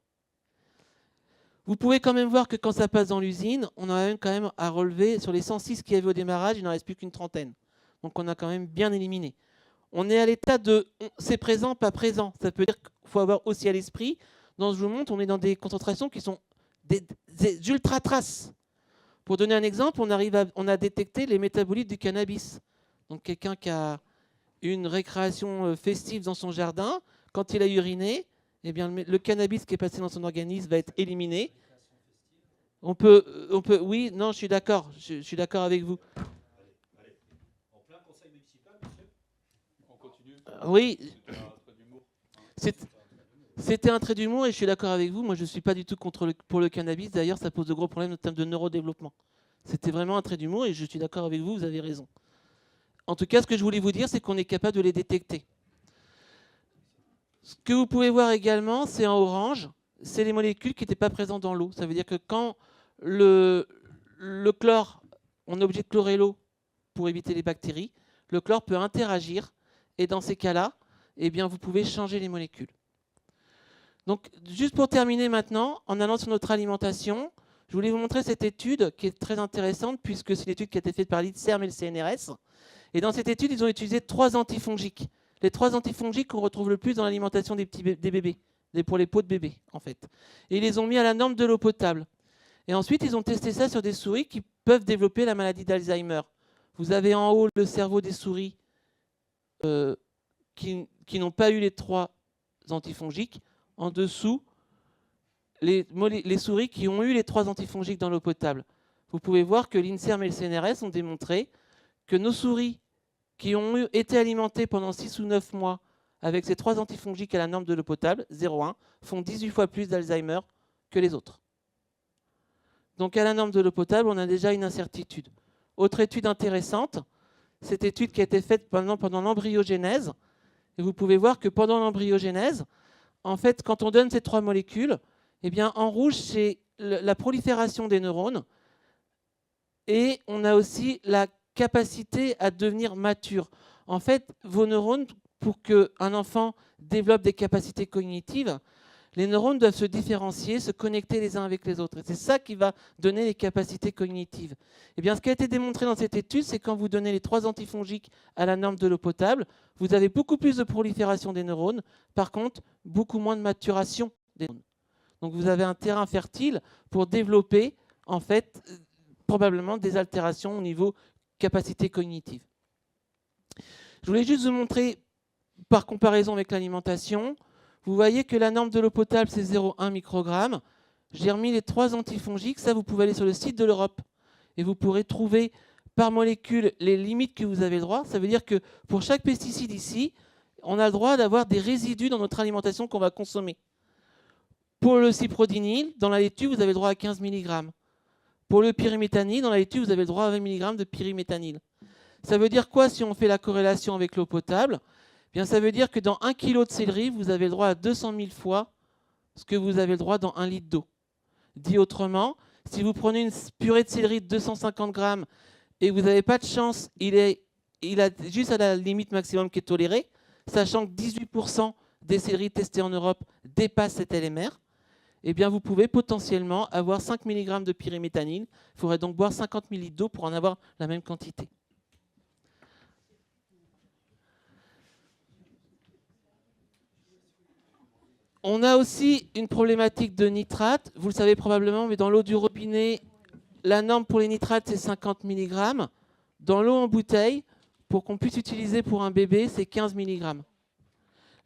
Vous pouvez quand même voir que quand ça passe dans l'usine, on a quand même à relever, sur les 106 qu'il y avait au démarrage, il n'en reste plus qu'une trentaine. Donc on a quand même bien éliminé. On est à l'état de c'est présent, pas présent. Ça peut dire qu'il faut avoir aussi à l'esprit, dans ce que je vous montre, on est dans des concentrations qui sont des ultra traces. Pour donner un exemple, on a détecté les métabolites du cannabis. Donc quelqu'un qui a une récréation festive dans son jardin, quand il a uriné, eh bien, le cannabis qui est passé dans son organisme va être éliminé. Oui, non, je suis d'accord. Je suis d'accord avec vous. En plein conseil municipal, monsieur. On continue. Oui. C'était un trait d'humour. C'était un trait d'humour et je suis d'accord avec vous. Moi, je ne suis pas du tout pour le cannabis. D'ailleurs, ça pose de gros problèmes en termes de neurodéveloppement. C'était vraiment un trait d'humour et je suis d'accord avec vous, vous avez raison. En tout cas, ce que je voulais vous dire, c'est qu'on est capable de les détecter. Ce que vous pouvez voir également, c'est en orange, c'est les molécules qui n'étaient pas présentes dans l'eau. Ça veut dire que quand le chlore, on est obligé de chlorer l'eau pour éviter les bactéries, le chlore peut interagir et dans ces cas-là, eh bien, vous pouvez changer les molécules. Donc, juste pour terminer maintenant, en allant sur notre alimentation, je voulais vous montrer cette étude qui est très intéressante puisque c'est l'étude qui a été faite par l'INSERM et le CNRS. Et dans cette étude, ils ont utilisé 3 antifongiques. Les 3 antifongiques qu'on retrouve le plus dans l'alimentation des bébés, pour les pots de bébés, en fait. Et ils les ont mis à la norme de l'eau potable. Et ensuite, ils ont testé ça sur des souris qui peuvent développer la maladie d'Alzheimer. Vous avez en haut le cerveau des souris qui n'ont pas eu les 3 antifongiques. En dessous, les souris qui ont eu les 3 antifongiques dans l'eau potable. Vous pouvez voir que l'INSERM et le CNRS ont démontré que nos souris qui ont été alimentées pendant 6 ou 9 mois avec ces 3 antifongiques à la norme de l'eau potable, 0,1, font 18 fois plus d'Alzheimer que les autres. Donc à la norme de l'eau potable, on a déjà une incertitude. Autre étude intéressante, cette étude qui a été faite pendant l'embryogénèse. Et vous pouvez voir que pendant l'embryogénèse, en fait, quand on donne ces 3 molécules, eh bien, en rouge, c'est la prolifération des neurones. Et on a aussi la capacité à devenir mature. En fait, vos neurones, pour qu'un enfant développe des capacités cognitives, les neurones doivent se différencier, se connecter les uns avec les autres. Et c'est ça qui va donner les capacités cognitives. Eh bien, ce qui a été démontré dans cette étude, c'est quand vous donnez les 3 antifongiques à la norme de l'eau potable, vous avez beaucoup plus de prolifération des neurones, par contre, beaucoup moins de maturation des neurones. Donc vous avez un terrain fertile pour développer, en fait, probablement des altérations au niveau capacité cognitive. Je voulais juste vous montrer, par comparaison avec l'alimentation, vous voyez que la norme de l'eau potable, c'est 0,1 microgramme. J'ai remis les 3 antifongiques. Ça, vous pouvez aller sur le site de l'Europe et vous pourrez trouver par molécule les limites que vous avez le droit. Ça veut dire que pour chaque pesticide ici, on a le droit d'avoir des résidus dans notre alimentation qu'on va consommer. Pour le cyprodinil, dans la laitue, vous avez le droit à 15 mg. Pour le pyriméthanil, dans la laitue, vous avez le droit à 20 mg de pyriméthanil. Ça veut dire quoi si on fait la corrélation avec l'eau potable ? Bien, ça veut dire que dans 1 kg de céleri, vous avez le droit à 200 000 fois ce que vous avez le droit dans 1 litre d'eau. Dit autrement, si vous prenez une purée de céleri de 250 grammes et vous n'avez pas de chance, il a juste à la limite maximum qui est tolérée, sachant que 18% des céleris testés en Europe dépassent cet LMR, eh bien vous pouvez potentiellement avoir 5 mg de pyriméthanil. Il faudrait donc boire 50 ml d'eau pour en avoir la même quantité. On a aussi une problématique de nitrate. Vous le savez probablement, mais dans l'eau du robinet, la norme pour les nitrates, c'est 50 mg. Dans l'eau en bouteille, pour qu'on puisse utiliser pour un bébé, c'est 15 mg.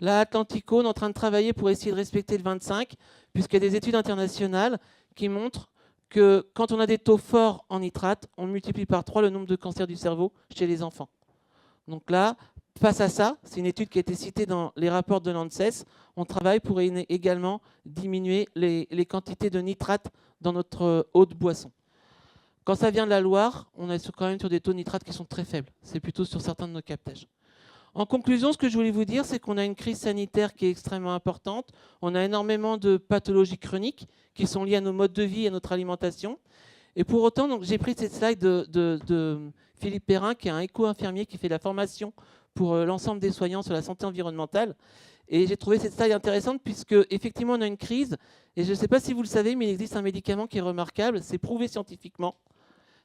Là, Atlantico, on est en train de travailler pour essayer de respecter le 25, puisqu'il y a des études internationales qui montrent que quand on a des taux forts en nitrate, on multiplie par 3 le nombre de cancers du cerveau chez les enfants. Donc là, face à ça, c'est une étude qui a été citée dans les rapports de l'ANSES, on travaille pour également diminuer les quantités de nitrate dans notre eau de boisson. Quand ça vient de la Loire, on est quand même sur des taux de nitrate qui sont très faibles. C'est plutôt sur certains de nos captages. En conclusion, ce que je voulais vous dire, c'est qu'on a une crise sanitaire qui est extrêmement importante. On a énormément de pathologies chroniques qui sont liées à nos modes de vie et à notre alimentation. Et pour autant, j'ai pris cette slide de Philippe Perrin, qui est un éco-infirmier qui fait la formation pour l'ensemble des soignants sur la santé environnementale. Et j'ai trouvé cette slide intéressante puisque effectivement on a une crise. Et je ne sais pas si vous le savez, mais il existe un médicament qui est remarquable, c'est prouvé scientifiquement.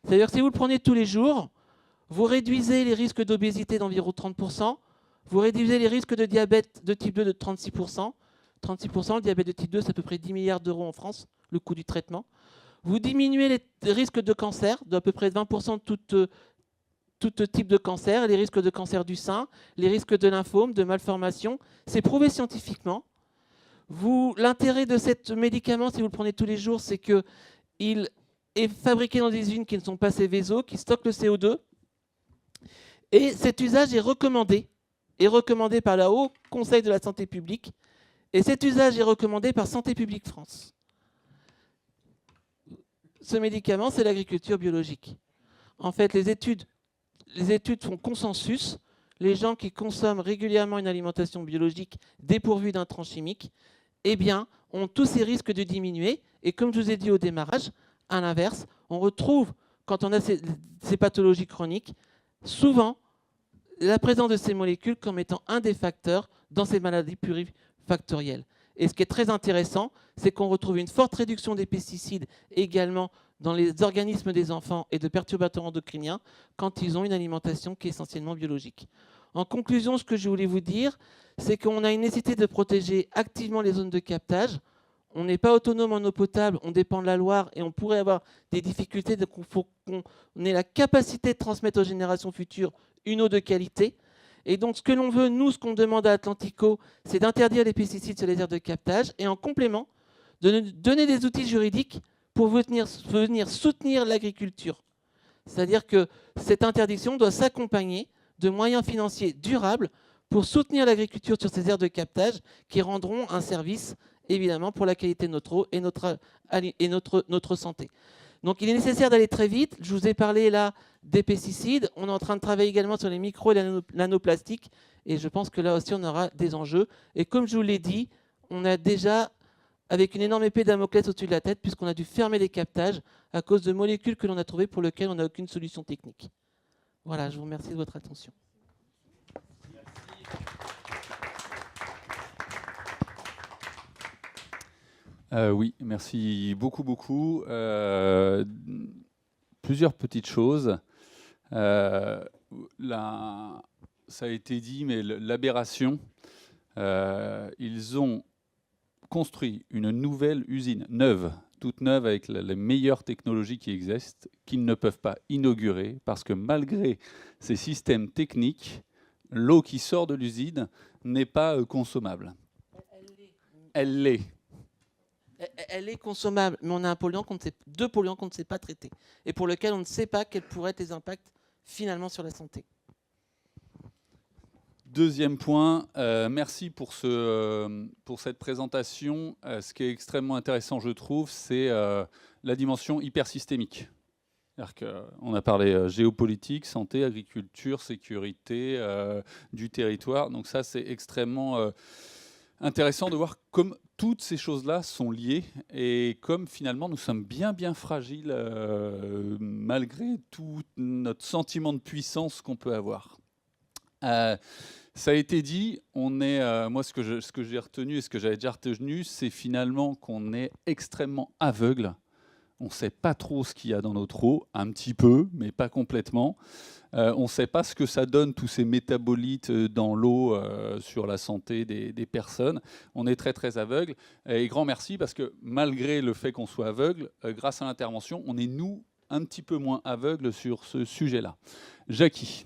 C'est-à-dire que si vous le prenez tous les jours, vous réduisez les risques d'obésité d'environ 30%, vous réduisez les risques de diabète de type 2 de 36%. 36%, le diabète de type 2, c'est à peu près 10 milliards d'euros en France, le coût du traitement. Vous diminuez les risques de cancer d'à peu près 20% de tout type de cancer, les risques de cancer du sein, les risques de lymphome, de malformation. C'est prouvé scientifiquement. L'intérêt de ce médicament, si vous le prenez tous les jours, c'est qu'il est fabriqué dans des usines qui ne sont pas Céveso, qui stockent le CO2. Et cet usage est recommandé par le Haut Conseil de la santé publique. Et cet usage est recommandé par Santé publique France. Ce médicament, c'est l'agriculture biologique. En fait, les études font consensus. Les gens qui consomment régulièrement une alimentation biologique dépourvue d'intrants chimiques, eh bien, ont tous ces risques de diminuer. Et comme je vous ai dit au démarrage, à l'inverse, on retrouve, quand on a ces pathologies chroniques, souvent la présence de ces molécules comme étant un des facteurs dans ces maladies plurifactorielles. Et ce qui est très intéressant, c'est qu'on retrouve une forte réduction des pesticides également dans les organismes des enfants et de perturbateurs endocriniens quand ils ont une alimentation qui est essentiellement biologique. En conclusion, ce que je voulais vous dire, c'est qu'on a une nécessité de protéger activement les zones de captage. On n'est pas autonome en eau potable, on dépend de la Loire et on pourrait avoir des difficultés. Donc il faut qu'on ait la capacité de transmettre aux générations futures une eau de qualité. Et donc ce que l'on veut, nous, ce qu'on demande à Atlantico, c'est d'interdire les pesticides sur les aires de captage et en complément, de donner des outils juridiques pour venir soutenir l'agriculture. C'est-à-dire que cette interdiction doit s'accompagner de moyens financiers durables pour soutenir l'agriculture sur ces aires de captage qui rendront un service évidemment pour la qualité de notre eau et notre santé. Donc il est nécessaire d'aller très vite. Je vous ai parlé là des pesticides. On est en train de travailler également sur les micro et les nanoplastiques. Et je pense que là aussi on aura des enjeux. Et comme je vous l'ai dit, on a déjà, avec une énorme épée de Damoclès au-dessus de la tête, puisqu'on a dû fermer les captages à cause de molécules que l'on a trouvées pour lesquelles on n'a aucune solution technique. Voilà, je vous remercie de votre attention. Oui, merci beaucoup. Plusieurs petites choses. Ça a été dit, mais l'aberration, ils ont construit une nouvelle usine, toute neuve, avec les meilleures technologies qui existent, qu'ils ne peuvent pas inaugurer, parce que malgré ces systèmes techniques, l'eau qui sort de l'usine n'est pas consommable. Elle l'est. Elle est consommable, mais on a deux polluants qu'on ne sait pas traiter et pour lesquels on ne sait pas quels pourraient être les impacts finalement sur la santé. Deuxième point, merci pour cette présentation. Ce qui est extrêmement intéressant, je trouve, c'est la dimension hypersystémique. On a parlé géopolitique, santé, agriculture, sécurité du territoire. Donc ça, c'est extrêmement intéressant de voir comme toutes ces choses-là sont liées et comme finalement nous sommes bien fragiles malgré tout notre sentiment de puissance qu'on peut avoir. Ça a été dit, moi ce que j'ai retenu et ce que j'avais déjà retenu, c'est finalement qu'on est extrêmement aveugle. On ne sait pas trop ce qu'il y a dans notre eau, un petit peu, mais pas complètement. On ne sait pas ce que ça donne, tous ces métabolites dans l'eau sur la santé des personnes. On est très aveugle. Et grand merci, parce que malgré le fait qu'on soit aveugle, grâce à l'intervention, on est, nous, un petit peu moins aveugles sur ce sujet-là. Jackie.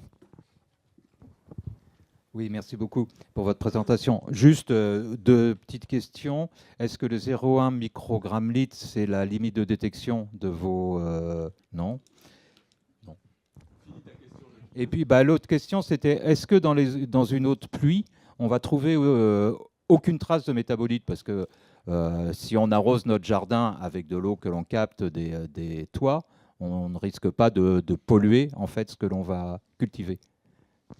Oui, merci beaucoup pour votre présentation. Juste deux petites questions. Est-ce que le 0,1 microgramme litre, c'est la limite de détection de vos... Non. Non. Et puis, l'autre question, c'était, est-ce que dans une eau de pluie, on va trouver aucune trace de métabolites? Parce que si on arrose notre jardin avec de l'eau que l'on capte des toits, on ne risque pas de polluer en fait ce que l'on va cultiver.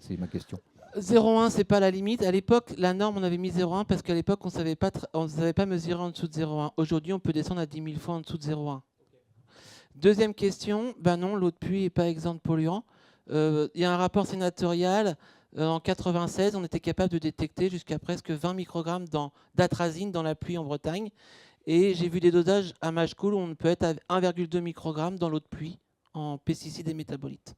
C'est ma question. 0,1, c'est pas la limite. À l'époque, la norme, on avait mis 0,1 parce qu'à l'époque, on ne savait pas mesurer en dessous de 0,1. Aujourd'hui, on peut descendre à 10 000 fois en dessous de 0,1. Deuxième question, ben non, l'eau de pluie n'est pas exempte de polluants. Il y a un rapport sénatorial. En 96, on était capable de détecter jusqu'à presque 20 microgrammes d'atrazine dans la pluie en Bretagne. Et j'ai vu des dosages à Machecoul où on peut être à 1,2 microgrammes dans l'eau de pluie en pesticides et métabolites.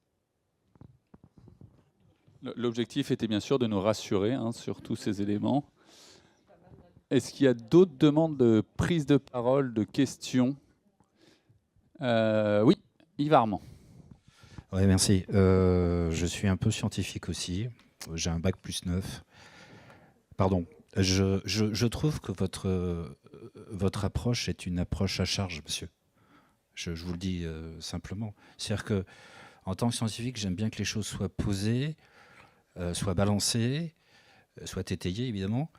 L'objectif était bien sûr de nous rassurer sur tous ces éléments. Est-ce qu'il y a d'autres demandes de prise de parole, de questions? Oui, Yves Armand. Oui, merci. Je suis un peu scientifique aussi. J'ai un bac +9. Pardon. Je trouve que votre approche est une approche à charge, monsieur. Je vous le dis simplement. C'est-à-dire que, en tant que scientifique, j'aime bien que les choses soient posées, soient balancées, soient étayées, évidemment,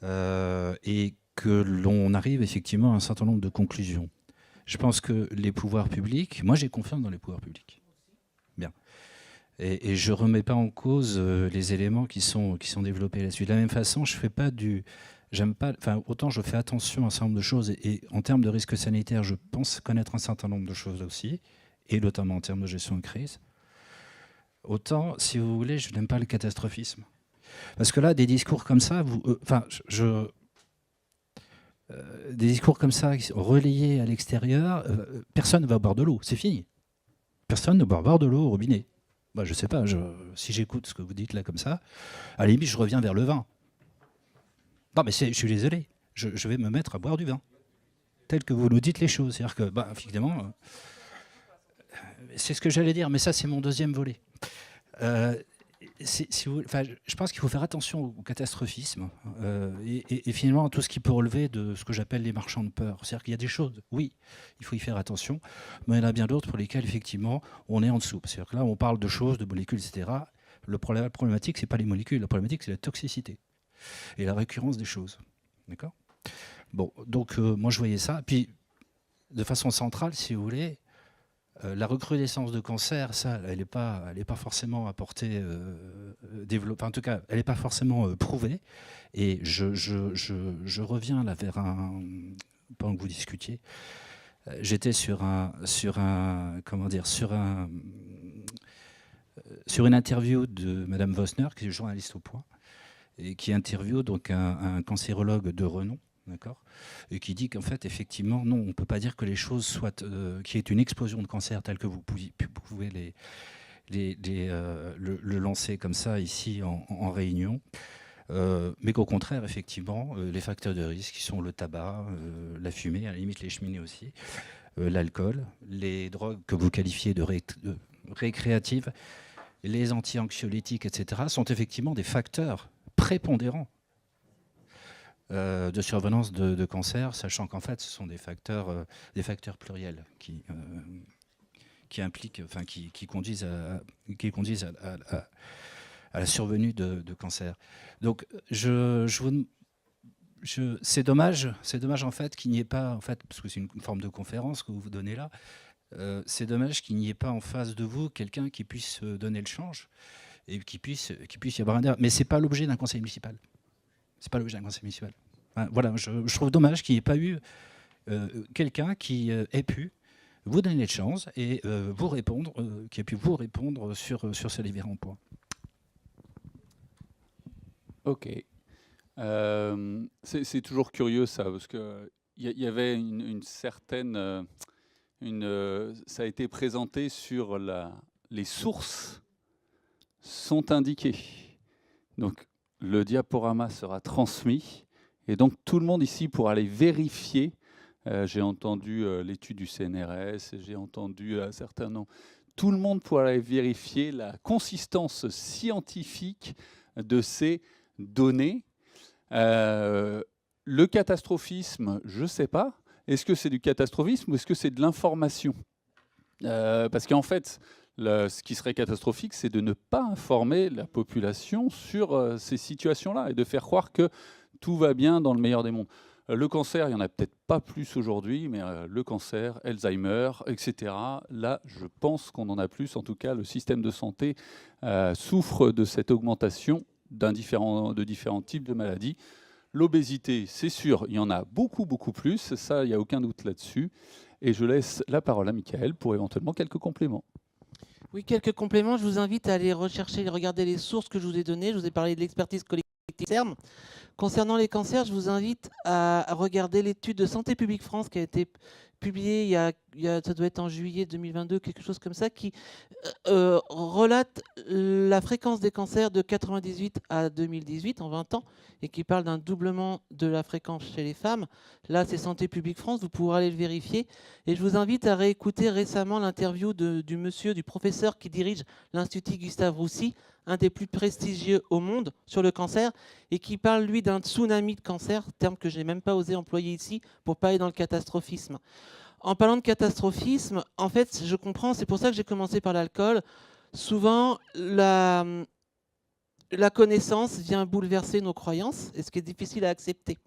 et que l'on arrive effectivement à un certain nombre de conclusions. Je pense que les pouvoirs publics, moi j'ai confiance dans les pouvoirs publics. Bien. Et je ne remets pas en cause les éléments qui sont développés là-dessus. De la même façon, je fais pas autant je fais attention à un certain nombre de choses, et en termes de risques sanitaires, je pense connaître un certain nombre de choses aussi, et notamment en termes de gestion de crise. Autant, si vous voulez, je n'aime pas le catastrophisme. Parce que là, des discours comme ça, des discours comme ça, relayés à l'extérieur, personne ne va boire de l'eau, c'est fini. Personne ne va boire de l'eau au robinet. Moi, je sais pas, si j'écoute ce que vous dites là comme ça, à la limite, je reviens vers le vin. Non, mais je suis désolé, je vais me mettre à boire du vin, tel que vous nous dites les choses. C'est-à-dire que, effectivement, c'est ce que j'allais dire, mais ça, c'est mon deuxième volet. Je pense qu'il faut faire attention au catastrophisme et finalement à tout ce qui peut relever de ce que j'appelle les marchands de peur. C'est-à-dire qu'il y a des choses, oui, il faut y faire attention, mais il y en a bien d'autres pour lesquelles, effectivement, on est en dessous. C'est-à-dire que là, on parle de choses, de molécules, etc. La problématique, ce n'est pas les molécules, la problématique, c'est la toxicité et la récurrence des choses. D'accord ? Bon, donc moi, je voyais ça. Puis, de façon centrale, si vous voulez, la recrudescence de cancer, ça, elle n'est pas forcément apportée, développée. En tout cas, elle n'est pas forcément prouvée. Et je reviens là vers pendant que vous discutiez, j'étais sur une interview de Madame Vosner, qui est journaliste au Point, et qui interviewe donc un cancérologue de renom. D'accord, et qui dit qu'en fait, effectivement, non, on ne peut pas dire que les choses soient, qu'il y ait une explosion de cancer telle que vous pouvez le lancer comme ça ici en réunion, mais qu'au contraire, effectivement, les facteurs de risque qui sont le tabac, la fumée, à la limite les cheminées aussi, l'alcool, les drogues que vous qualifiez de récréatives, les anti-anxiolytiques, etc., sont effectivement des facteurs prépondérants de survenance de cancer, sachant qu'en fait, ce sont des facteurs pluriels qui impliquent, qui conduisent à la survenue de cancer. Donc, c'est dommage en fait qu'il n'y ait pas, en fait, parce que c'est une forme de conférence que vous vous donnez là. C'est dommage qu'il n'y ait pas en face de vous quelqu'un qui puisse donner le change et qui puisse y avoir un débat. Mais c'est pas l'objet d'un conseil municipal. C'est pas l'objet d'un conseil municipal. Voilà, je trouve dommage qu'il n'y ait pas eu quelqu'un qui ait pu vous donner de chance et vous répondre, qui ait pu vous répondre sur ces différents points. Ok. C'est toujours curieux ça, parce qu'il y avait une certaine... ça a été présenté sur les sources sont indiquées. Donc, le diaporama sera transmis et donc tout le monde ici pourra aller vérifier. J'ai entendu l'étude du CNRS, j'ai entendu un certain nombre. Tout le monde pourra aller vérifier la consistance scientifique de ces données. Le catastrophisme, je ne sais pas. Est-ce que c'est du catastrophisme ou est-ce que c'est de l'information? Parce qu'en fait, ce qui serait catastrophique, c'est de ne pas informer la population sur ces situations-là et de faire croire que tout va bien dans le meilleur des mondes. Le cancer, il n'y en a peut-être pas plus aujourd'hui, mais le cancer, Alzheimer, etc., là, je pense qu'on en a plus. En tout cas, le système de santé souffre de cette augmentation de différents types de maladies. L'obésité, c'est sûr, il y en a beaucoup, beaucoup plus. Ça, il n'y a aucun doute là-dessus. Et je laisse la parole à Michael pour éventuellement quelques compléments. Oui, quelques compléments. Je vous invite à aller rechercher, regarder les sources que je vous ai données. Je vous ai parlé de l'expertise collective CERN. Concernant les cancers, je vous invite à regarder l'étude de Santé publique France qui a été publiée ça doit être en juillet 2022, quelque chose comme ça, qui relate la fréquence des cancers de 98 à 2018, en 20 ans, et qui parle d'un doublement de la fréquence chez les femmes. Là, c'est Santé publique France, vous pourrez aller le vérifier. Et je vous invite à réécouter récemment l'interview du professeur qui dirige l'Institut Gustave Roussy, un des plus prestigieux au monde sur le cancer, et qui parle, lui, d'un tsunami de cancer, terme que je n'ai même pas osé employer ici pour pas aller dans le catastrophisme. En parlant de catastrophisme, en fait, je comprends, c'est pour ça que j'ai commencé par l'alcool. Souvent, la connaissance vient bouleverser nos croyances, et ce qui est difficile à accepter.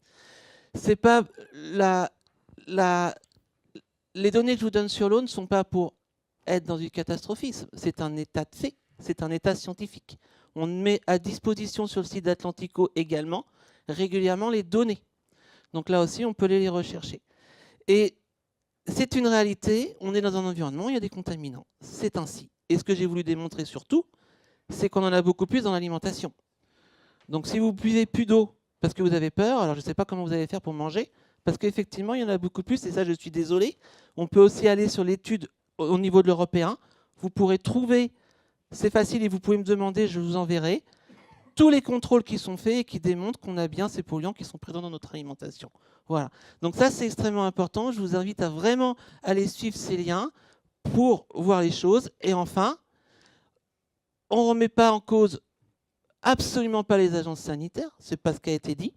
C'est pas les données que je vous donne sur l'eau ne sont pas pour être dans du catastrophisme, c'est un état de fait. C'est un état scientifique. On met à disposition sur le site d'Atlantico également régulièrement les données. Donc là aussi, on peut les rechercher. Et c'est une réalité. On est dans un environnement, il y a des contaminants. C'est ainsi. Et ce que j'ai voulu démontrer surtout, c'est qu'on en a beaucoup plus dans l'alimentation. Donc si vous buvez plus d'eau parce que vous avez peur, alors je ne sais pas comment vous allez faire pour manger, parce qu'effectivement, il y en a beaucoup plus, et ça, je suis désolé. On peut aussi aller sur l'étude au niveau de l'européen. Vous pourrez trouver... C'est facile et vous pouvez me demander, je vous enverrai tous les contrôles qui sont faits et qui démontrent qu'on a bien ces polluants qui sont présents dans notre alimentation. Voilà. Donc ça, c'est extrêmement important. Je vous invite à vraiment aller suivre ces liens pour voir les choses. Et enfin, on ne remet pas en cause absolument pas les agences sanitaires. Ce n'est pas ce qui a été dit.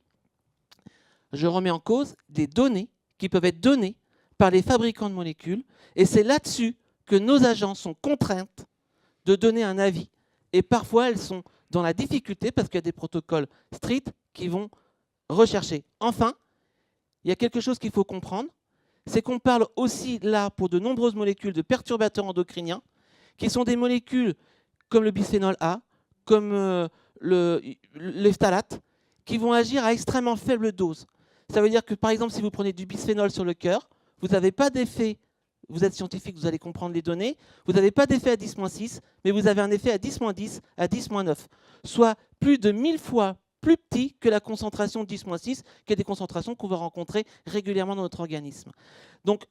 Je remets en cause des données qui peuvent être données par les fabricants de molécules. Et c'est là-dessus que nos agences sont contraintes de donner un avis. Et parfois, elles sont dans la difficulté parce qu'il y a des protocoles stricts qui vont rechercher. Enfin, il y a quelque chose qu'il faut comprendre, c'est qu'on parle aussi là pour de nombreuses molécules de perturbateurs endocriniens, qui sont des molécules comme le bisphénol A, comme les phtalates, qui vont agir à extrêmement faible dose. Ça veut dire que, par exemple, si vous prenez du bisphénol sur le cœur, vous n'avez pas d'effet. Vous êtes scientifique, vous allez comprendre les données. Vous n'avez pas d'effet à 10-6, mais vous avez un effet à 10-10, à 10-9, soit plus de 1000 fois plus petit que la concentration de 10-6, qui est des concentrations qu'on va rencontrer régulièrement dans notre organisme. Donc,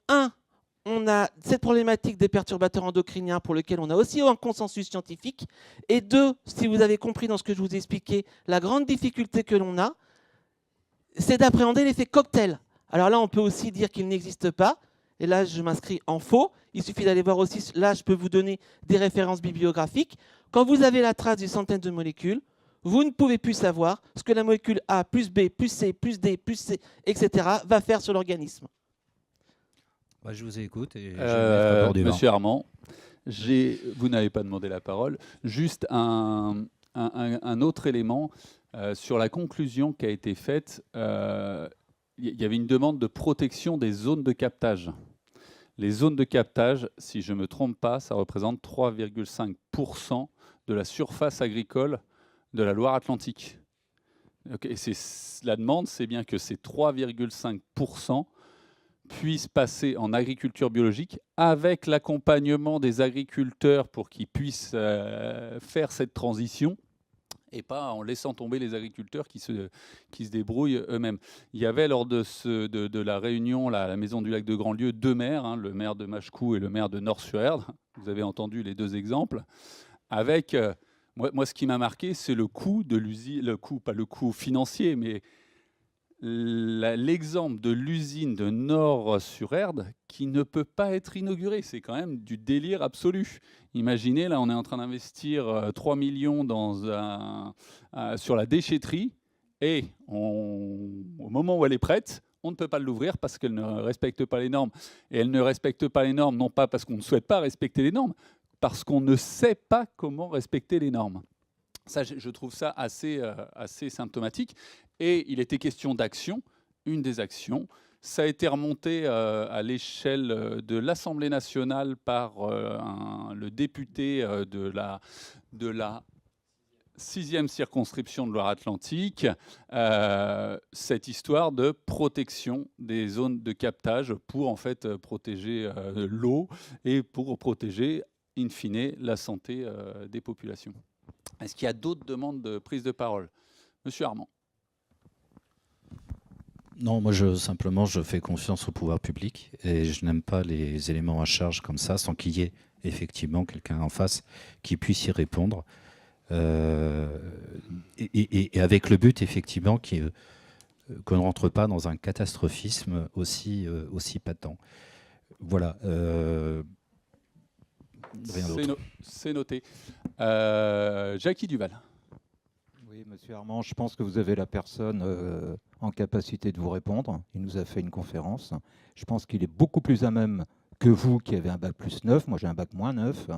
on a cette problématique des perturbateurs endocriniens pour lequel on a aussi un consensus scientifique. Et deux, si vous avez compris dans ce que je vous ai expliqué, la grande difficulté que l'on a, c'est d'appréhender l'effet cocktail. Alors là, on peut aussi dire qu'il n'existe pas. Et là, je m'inscris en faux. Il suffit d'aller voir aussi, là, je peux vous donner des références bibliographiques. Quand vous avez la trace d'une centaine de molécules, vous ne pouvez plus savoir ce que la molécule A plus B plus C plus D plus C, etc. va faire sur l'organisme. Bah, je vous écoute et je vais mettre à bord du vent. Monsieur Armand, vous n'avez pas demandé la parole. Juste un autre élément sur la conclusion qui a été faite. Il y avait une demande de protection des zones de captage. Les zones de captage, si je ne me trompe pas, ça représente 3,5% de la surface agricole de la Loire-Atlantique. Okay, la demande, c'est bien que ces 3,5% puissent passer en agriculture biologique avec l'accompagnement des agriculteurs pour qu'ils puissent faire cette transition et pas en laissant tomber les agriculteurs qui se débrouillent eux-mêmes. Il y avait lors de la réunion à la Maison du Lac de Grandlieu 2 maires, le maire de Machecou et le maire de Nord-sur-Erdre. Vous avez entendu les 2 exemples. Avec, moi, ce qui m'a marqué, c'est le coût de l'usine, pas le coût financier, mais l'exemple de l'usine de Nord-sur-Erdre qui ne peut pas être inaugurée. C'est quand même du délire absolu. Imaginez, là, on est en train d'investir 3 millions sur la déchetterie et au moment où elle est prête, on ne peut pas l'ouvrir parce qu'elle ne respecte pas les normes. Et elle ne respecte pas les normes, non pas parce qu'on ne souhaite pas respecter les normes, parce qu'on ne sait pas comment respecter les normes. Ça, je trouve ça assez symptomatique. Et il était question d'action. Une des actions, ça a été remonté à l'échelle de l'Assemblée nationale par le député de la 6e circonscription de Loire-Atlantique, cette histoire de protection des zones de captage pour en fait protéger l'eau et pour protéger in fine la santé des populations. Est-ce qu'il y a d'autres demandes de prise de parole? Monsieur Armand. Non, moi simplement je fais confiance au pouvoir public et je n'aime pas les éléments à charge comme ça sans qu'il y ait effectivement quelqu'un en face qui puisse y répondre. Et avec le but effectivement qu'on ne rentre pas dans un catastrophisme aussi patent. Voilà. Rien d'autre. C'est noté. Jackie Duval. Oui, monsieur Armand, je pense que vous avez la personne en capacité de vous répondre. Il nous a fait une conférence. Je pense qu'il est beaucoup plus à même que vous qui avez un bac plus 9. Moi, j'ai un bac moins 9.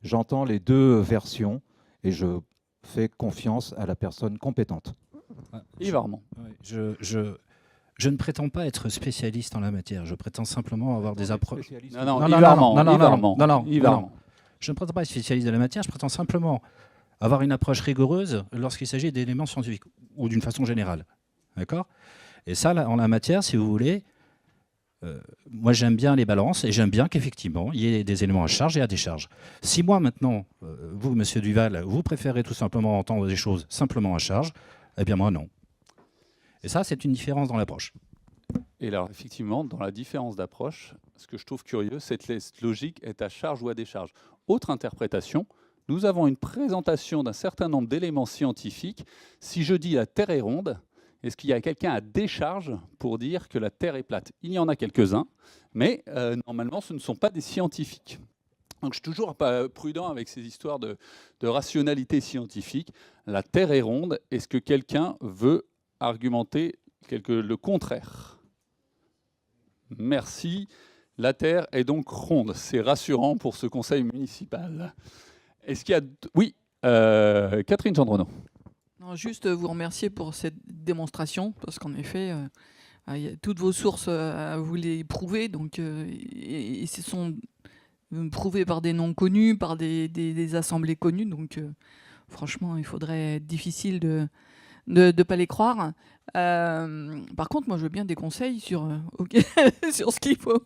J'entends les deux versions et je fais confiance à la personne compétente. Yves Armand. Je ne prétends pas être spécialiste en la matière. Je prétends simplement avoir des approches. Non, Yves Armand. Je ne prétends pas être spécialiste de la matière. Je prétends simplement avoir une approche rigoureuse lorsqu'il s'agit d'éléments scientifiques ou d'une façon générale. D'accord ? Et ça, en la matière, si vous voulez, moi j'aime bien les balances et j'aime bien qu'effectivement il y ait des éléments à charge et à décharge. Si moi maintenant, vous, monsieur Duval, vous préférez tout simplement entendre des choses simplement à charge, eh bien moi non. Et ça, c'est une différence dans l'approche. Et alors, effectivement, dans la différence d'approche, ce que je trouve curieux, cette logique est à charge ou à décharge. Autre interprétation, nous avons une présentation d'un certain nombre d'éléments scientifiques. Si je dis la Terre est ronde, est-ce qu'il y a quelqu'un à décharge pour dire que la Terre est plate? Il y en a quelques-uns, mais normalement, ce ne sont pas des scientifiques. Donc, je suis toujours pas prudent avec ces histoires de rationalité scientifique. La Terre est ronde. Est-ce que quelqu'un veut argumenter le contraire? Merci. La Terre est donc ronde. C'est rassurant pour ce conseil municipal. Est-ce qu'il y a... Oui, Catherine Gendreneau. Non, juste vous remercier pour cette démonstration, parce qu'en effet, toutes vos sources, vous les prouvez, donc, et ce sont prouvés par des noms connus, par des assemblées connues, donc franchement, il faudrait être difficile de ne pas les croire. Par contre, moi, je veux bien des conseils sur ce qu'il faut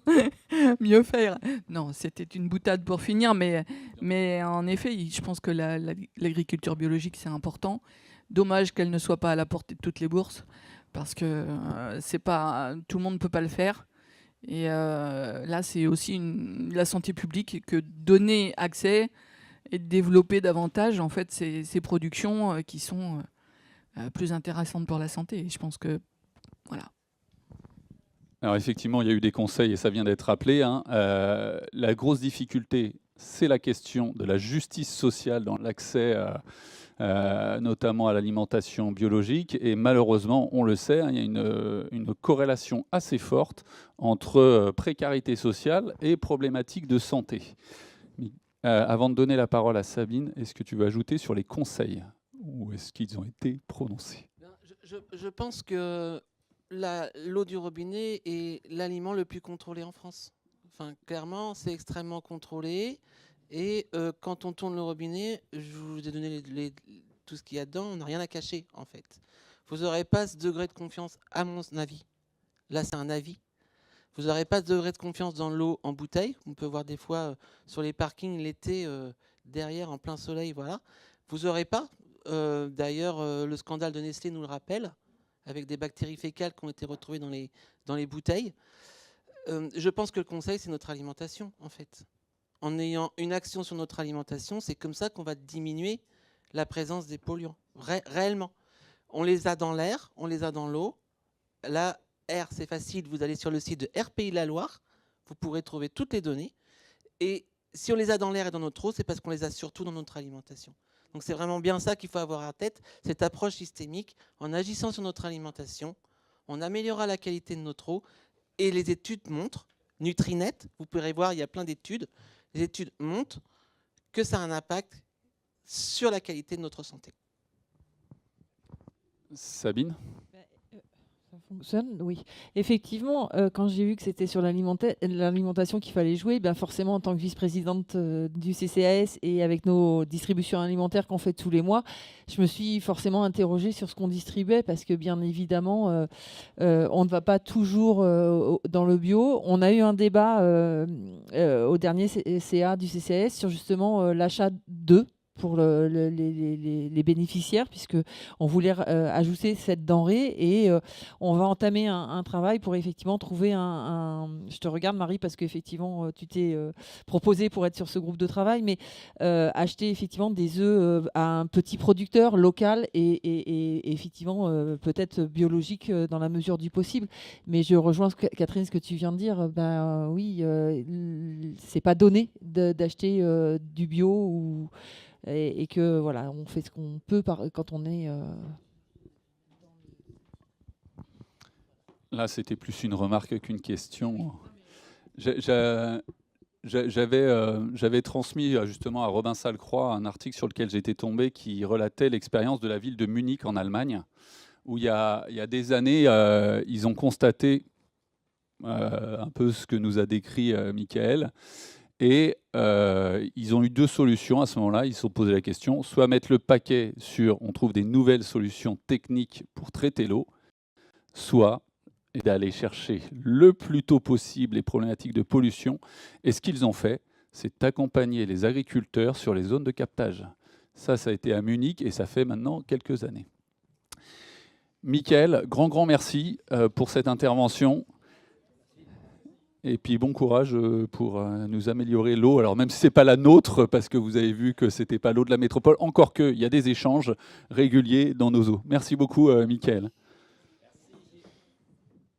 mieux faire. Non, c'était une boutade pour finir, mais en effet, je pense que l'agriculture biologique, c'est important. Dommage qu'elle ne soit pas à la portée de toutes les bourses, parce que tout le monde ne peut pas le faire. Et là, c'est aussi la santé publique que donner accès et de développer davantage en fait, ces productions qui sont plus intéressantes pour la santé. Et je pense que, voilà. Alors effectivement, il y a eu des conseils et ça vient d'être rappelé. La grosse difficulté, c'est la question de la justice sociale dans l'accès notamment à l'alimentation biologique. Et malheureusement, on le sait, il y a une corrélation assez forte entre précarité sociale et problématiques de santé. Avant de donner la parole à Sabine, est-ce que tu veux ajouter sur les conseils ou est-ce qu'ils ont été prononcés? Je pense que l'eau du robinet est l'aliment le plus contrôlé en France. Enfin, clairement, c'est extrêmement contrôlé. Et quand on tourne le robinet, je vous ai donné tout ce qu'il y a dedans, on n'a rien à cacher, en fait. Vous n'aurez pas ce degré de confiance, à mon avis. Là, c'est un avis. Vous n'aurez pas ce degré de confiance dans l'eau en bouteille. On peut voir des fois sur les parkings l'été, derrière, en plein soleil, voilà. Vous n'aurez pas. D'ailleurs, le scandale de Nestlé nous le rappelle, avec des bactéries fécales qui ont été retrouvées dans les bouteilles. Je pense que le conseil, c'est notre alimentation, en fait. En ayant une action sur notre alimentation, c'est comme ça qu'on va diminuer la présence des polluants, réellement. On les a dans l'air, on les a dans l'eau. Là, air, c'est facile, vous allez sur le site de RPI La Loire, vous pourrez trouver toutes les données. Et si on les a dans l'air et dans notre eau, c'est parce qu'on les a surtout dans notre alimentation. Donc c'est vraiment bien ça qu'il faut avoir à tête, cette approche systémique. En agissant sur notre alimentation, on améliorera la qualité de notre eau. Et les études montrent, Nutrinet, vous pourrez voir, il y a plein d'études, les études montrent que ça a un impact sur la qualité de notre santé. Sabine? Ça fonctionne, oui. Effectivement, quand j'ai vu que c'était sur l'alimentation qu'il fallait jouer, ben forcément, en tant que vice-présidente du CCAS et avec nos distributions alimentaires qu'on fait tous les mois, je me suis forcément interrogée sur ce qu'on distribuait parce que, bien évidemment, on ne va pas toujours dans le bio. On a eu un débat au dernier CA du CCAS sur justement l'achat d'œufs pour les bénéficiaires, puisqu'on voulait ajouter cette denrée et on va entamer un travail pour effectivement trouver Je te regarde, Marie, parce qu'effectivement, tu t'es proposé pour être sur ce groupe de travail, mais acheter effectivement des œufs à un petit producteur local et effectivement peut-être biologique dans la mesure du possible. Mais je rejoins Catherine, ce que tu viens de dire. Oui, c'est pas donné d'acheter du bio et que voilà, on fait ce qu'on peut quand on est. Là, c'était plus une remarque qu'une question. J'avais transmis justement à Robin Salcroix un article sur lequel j'étais tombé qui relatait l'expérience de la ville de Munich en Allemagne, où il y a des années, ils ont constaté un peu ce que nous a décrit Michael. Et ils ont eu deux solutions à ce moment-là. Ils se sont posé la question, soit mettre le paquet sur on trouve des nouvelles solutions techniques pour traiter l'eau, soit d'aller chercher le plus tôt possible les problématiques de pollution. Et ce qu'ils ont fait, c'est accompagner les agriculteurs sur les zones de captage. Ça a été à Munich et ça fait maintenant quelques années. Michael, grand merci pour cette intervention. Et puis bon courage pour nous améliorer l'eau. Alors même si ce n'est pas la nôtre, parce que vous avez vu que ce n'était pas l'eau de la métropole, encore qu'il y a des échanges réguliers dans nos eaux. Merci beaucoup, Michael.